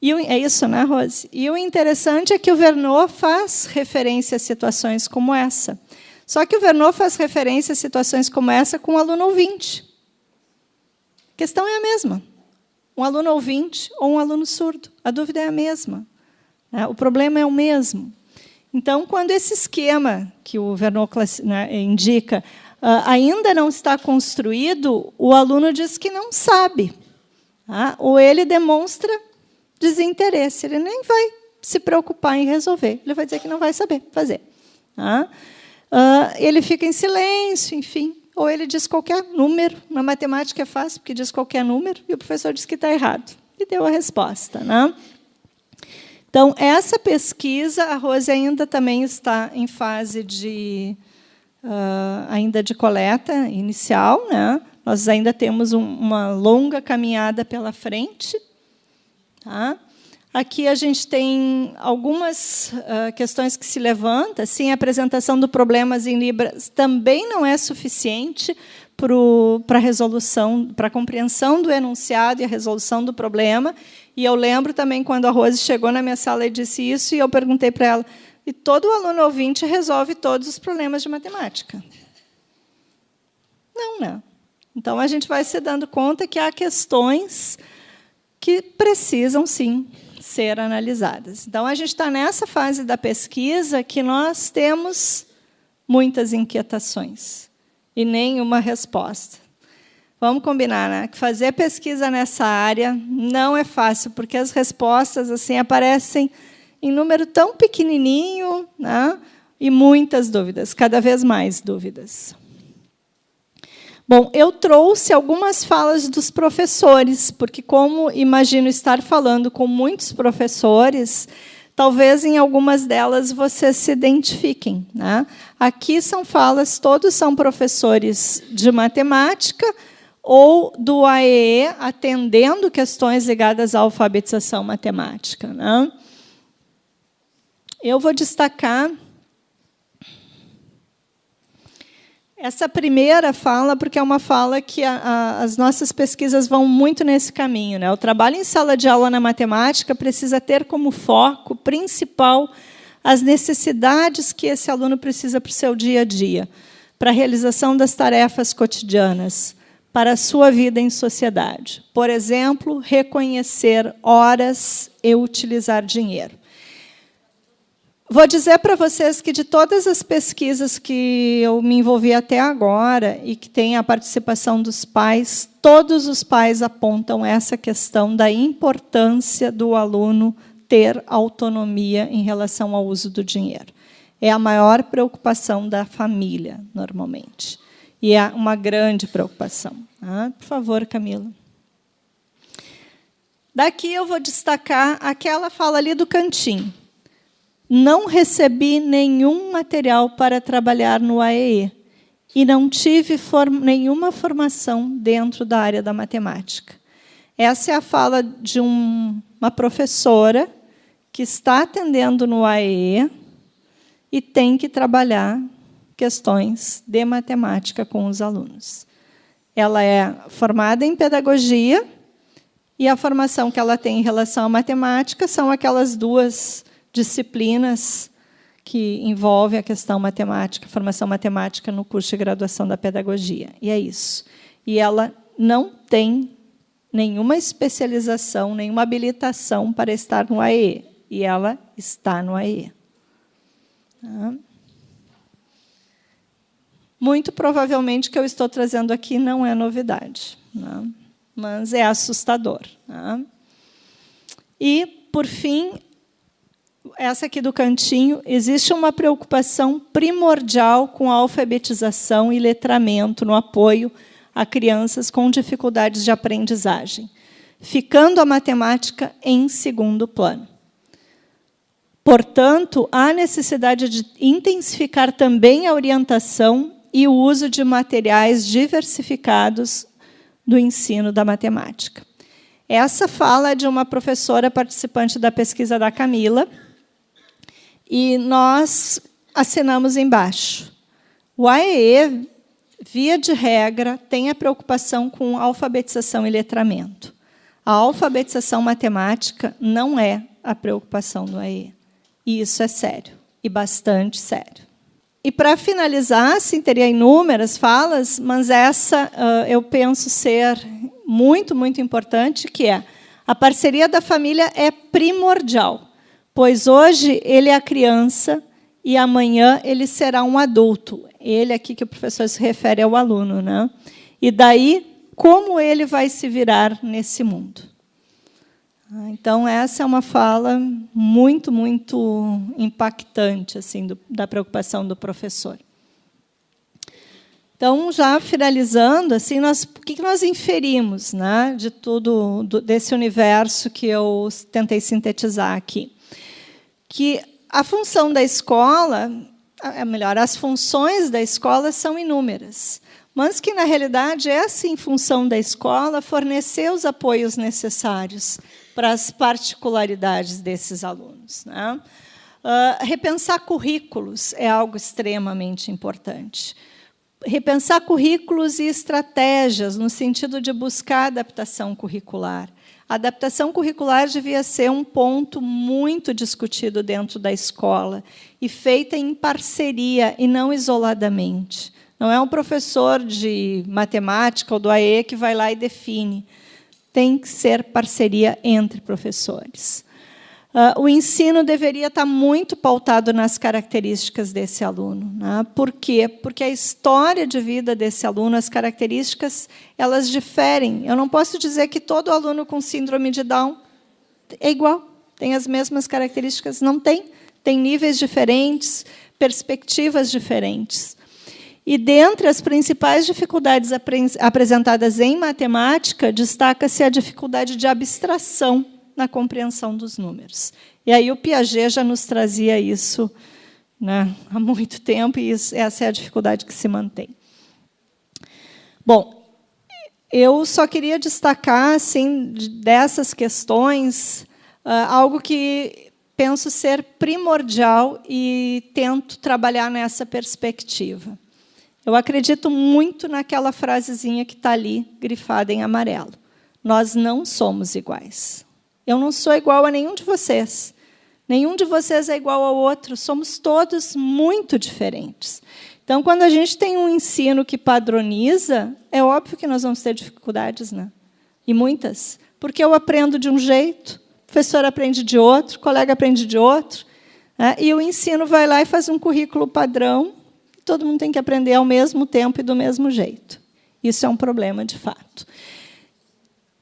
E é isso, né, Rose? E o interessante é que o Verneau faz referência a situações como essa. Só que o Verneau faz referência a situações como essa com o aluno ouvinte. A questão é a mesma. Um aluno ouvinte ou um aluno surdo. A dúvida é a mesma. Né? O problema é o mesmo. Então, quando esse esquema que o Verneau indica ainda não está construído, o aluno diz que não sabe. Tá? Ou ele demonstra desinteresse. Ele nem vai se preocupar em resolver. Ele vai dizer que não vai saber fazer. Tá? Ele fica em silêncio, enfim. Ou ele diz qualquer número. Na matemática é fácil, porque diz qualquer número, e o professor diz que está errado. E deu a resposta. Né? Então, essa pesquisa, a Rose ainda também está em fase ainda de coleta inicial. Né? Nós ainda temos uma longa caminhada pela frente. Tá? Aqui a gente tem algumas questões que se levantam. Sim, a apresentação do problemas em Libras também não é suficiente para a resolução, para a compreensão do enunciado e a resolução do problema. E eu lembro também quando a Rose chegou na minha sala e disse isso, e eu perguntei para ela, e todo aluno ouvinte resolve todos os problemas de matemática? Não, né? Então, a gente vai se dando conta que há questões que precisam, sim, ser analisadas. Então, a gente está nessa fase da pesquisa que nós temos muitas inquietações. e nenhuma resposta. Vamos combinar, né? Que fazer pesquisa nessa área não é fácil, porque as respostas assim aparecem em número tão pequenininho, né? E muitas dúvidas, cada vez mais dúvidas. Bom, eu trouxe algumas falas dos professores, porque, como imagino estar falando com muitos professores, talvez em algumas delas vocês se identifiquem, né? Aqui são falas, todos são professores de matemática ou do AEE, atendendo questões ligadas à alfabetização matemática, né? Eu vou destacar essa primeira fala, porque é uma fala que as nossas pesquisas vão muito nesse caminho, né? O trabalho em sala de aula na matemática precisa ter como foco principal as necessidades que esse aluno precisa para o seu dia a dia, para a realização das tarefas cotidianas, para a sua vida em sociedade. Por exemplo, reconhecer horas e utilizar dinheiro. Vou dizer para vocês que, de todas as pesquisas que eu me envolvi até agora e que tem a participação dos pais, todos os pais apontam essa questão da importância do aluno ter autonomia em relação ao uso do dinheiro. É a maior preocupação da família, normalmente. E é uma grande preocupação. Por favor, Camila. Daqui eu vou destacar aquela fala ali do cantinho. Não recebi nenhum material para trabalhar no AEE e não tive nenhuma formação dentro da área da matemática. Essa é a fala de uma professora que está atendendo no AEE e tem que trabalhar questões de matemática com os alunos. Ela é formada em pedagogia e a formação que ela tem em relação à matemática são aquelas duas disciplinas que envolvem a questão matemática, formação matemática no curso de graduação da pedagogia. E é isso. E ela não tem nenhuma especialização, nenhuma habilitação para estar no AEE. E ela está no AEE. Muito provavelmente o que eu estou trazendo aqui não é novidade, mas é assustador. E, por fim, essa aqui do cantinho, existe uma preocupação primordial com a alfabetização e letramento no apoio a crianças com dificuldades de aprendizagem, ficando a matemática em segundo plano. Portanto, há necessidade de intensificar também a orientação e o uso de materiais diversificados do ensino da matemática. Essa fala é de uma professora participante da pesquisa da Camila, e nós assinamos embaixo. O AEE, via de regra, tem a preocupação com alfabetização e letramento. A alfabetização matemática não é a preocupação do AEE. E isso é sério, e bastante sério. E, para finalizar, assim, teria inúmeras falas, mas essa eu penso ser muito, muito importante, que é a parceria da família é primordial, pois hoje ele é a criança e amanhã ele será um adulto. Ele aqui que o professor se refere ao aluno, né? E daí, como ele vai se virar nesse mundo? Então, essa é uma fala muito, muito impactante assim, da preocupação do professor. Então, já finalizando, assim, o que nós inferimos, né, de tudo desse universo que eu tentei sintetizar aqui? Que a função da escola, melhor, as funções da escola são inúmeras, mas que, na realidade, é, sim, função da escola fornecer os apoios necessários para as particularidades desses alunos, né? Repensar currículos é algo extremamente importante. Repensar currículos e estratégias, no sentido de buscar adaptação curricular. A adaptação curricular devia ser um ponto muito discutido dentro da escola e feita em parceria e não isoladamente. Não é um professor de matemática ou do AE que vai lá e define. Tem que ser parceria entre professores. O ensino deveria estar muito pautado nas características desse aluno, né? Por quê? Porque a história de vida desse aluno, as características, elas diferem. Eu não posso dizer que todo aluno com síndrome de Down é igual, tem as mesmas características. Não tem. Tem níveis diferentes, perspectivas diferentes. E, dentre as principais dificuldades apresentadas em matemática, destaca-se a dificuldade de abstração na compreensão dos números. E aí o Piaget já nos trazia isso, né, há muito tempo, e essa é a dificuldade que se mantém. Bom, eu só queria destacar, assim, dessas questões, algo que penso ser primordial e tento trabalhar nessa perspectiva. Eu acredito muito naquela frasezinha que está ali, grifada em amarelo. Nós não somos iguais. Eu não sou igual a nenhum de vocês. Nenhum de vocês é igual ao outro. Somos todos muito diferentes. Então, quando a gente tem um ensino que padroniza, é óbvio que nós vamos ter dificuldades, né? E muitas. Porque eu aprendo de um jeito, o professor aprende de outro, o colega aprende de outro, né? E o ensino vai lá e faz um currículo padrão, e todo mundo tem que aprender ao mesmo tempo e do mesmo jeito. Isso é um problema, de fato.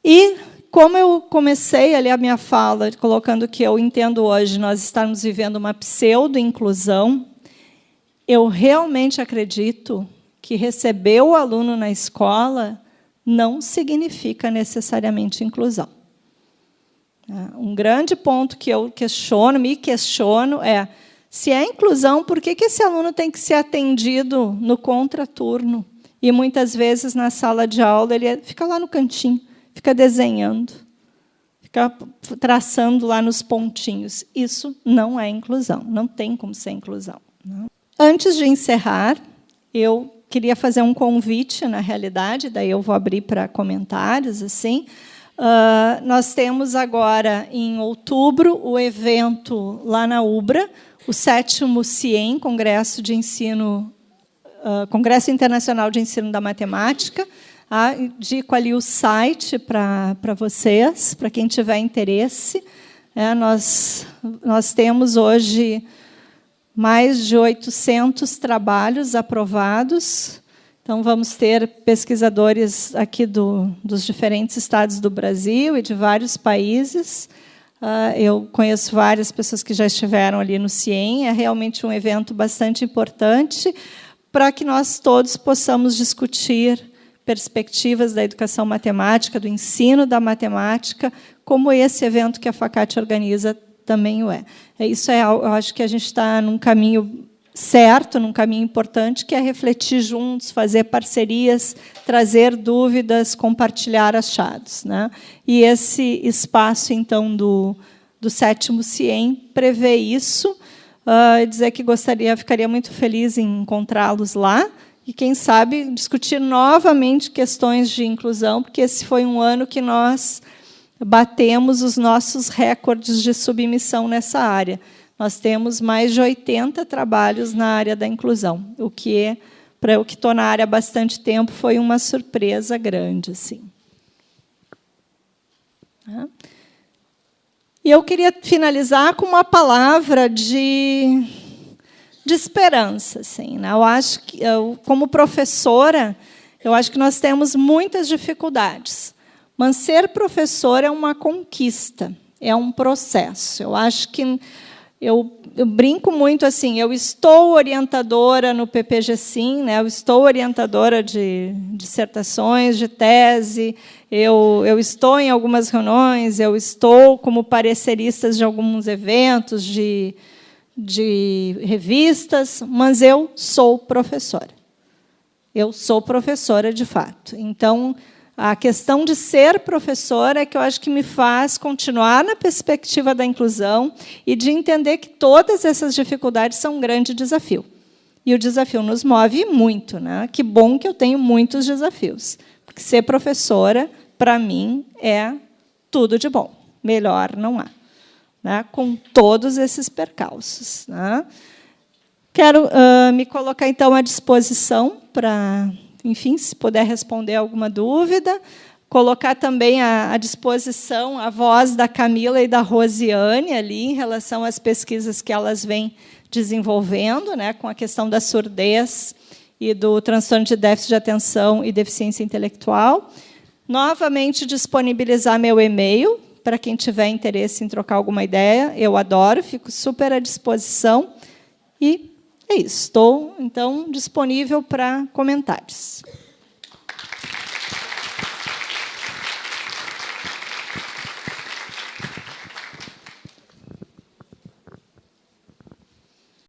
E, como eu comecei ali a minha fala, colocando que eu entendo hoje nós estamos vivendo uma pseudo-inclusão, eu realmente acredito que receber o aluno na escola não significa necessariamente inclusão. Um grande ponto que eu me questiono é, se é inclusão, por que esse aluno tem que ser atendido no contraturno? E, muitas vezes, na sala de aula, ele fica lá no cantinho, fica desenhando, fica traçando lá nos pontinhos. Isso não é inclusão, não tem como ser inclusão. Antes de encerrar, eu queria fazer um convite, na realidade, daí eu vou abrir para comentários. Assim. Nós temos agora, em outubro, o evento lá na UBRA, o 7º CIEM, Congresso Internacional de Ensino da Matemática. Indico ali o site para vocês, para quem tiver interesse. Nós temos hoje mais de 800 trabalhos aprovados. Então, vamos ter pesquisadores aqui dos diferentes estados do Brasil e de vários países. Eu conheço várias pessoas que já estiveram ali no CIEM. É realmente um evento bastante importante para que nós todos possamos discutir perspectivas da educação matemática, do ensino da matemática, como esse evento que a FACAT organiza também o é. Eu acho que a gente está num caminho certo, num caminho importante, que é refletir juntos, fazer parcerias, trazer dúvidas, compartilhar achados, né? E esse espaço, então, do 7º CIEM prevê isso. Dizer que ficaria muito feliz em encontrá-los lá, e, quem sabe, discutir novamente questões de inclusão, porque esse foi um ano que nós batemos os nossos recordes de submissão nessa área. Nós temos mais de 80 trabalhos na área da inclusão, o que, para eu que estou na área há bastante tempo, foi uma surpresa grande. Assim. E eu queria finalizar com uma palavra de esperança. Assim, né? Eu acho que, como professora, eu acho que nós temos muitas dificuldades. Mas ser professor é uma conquista, é um processo. Eu acho que eu brinco muito assim. Eu estou orientadora no PPG-Sim, né? Eu estou orientadora de dissertações, de tese. Eu estou em algumas reuniões. Eu estou como parecerista de alguns eventos, de revistas, mas eu sou professora. Eu sou professora de fato. Então, a questão de ser professora é que eu acho que me faz continuar na perspectiva da inclusão e de entender que todas essas dificuldades são um grande desafio. E o desafio nos move muito, né? Que bom que eu tenho muitos desafios, porque ser professora, para mim, é tudo de bom. Melhor não há. Né? Com todos esses percalços. Né? Quero me colocar, então, à disposição para, enfim, se puder responder alguma dúvida, Colocar também à disposição a voz da Camila e da Rosiane ali em relação às pesquisas que elas vêm desenvolvendo, né, com a questão da surdez e do transtorno de déficit de atenção e deficiência intelectual. Novamente, disponibilizar meu e-mail para quem tiver interesse em trocar alguma ideia. Eu adoro, fico super à disposição. E é isso. Estou, então, disponível para comentários.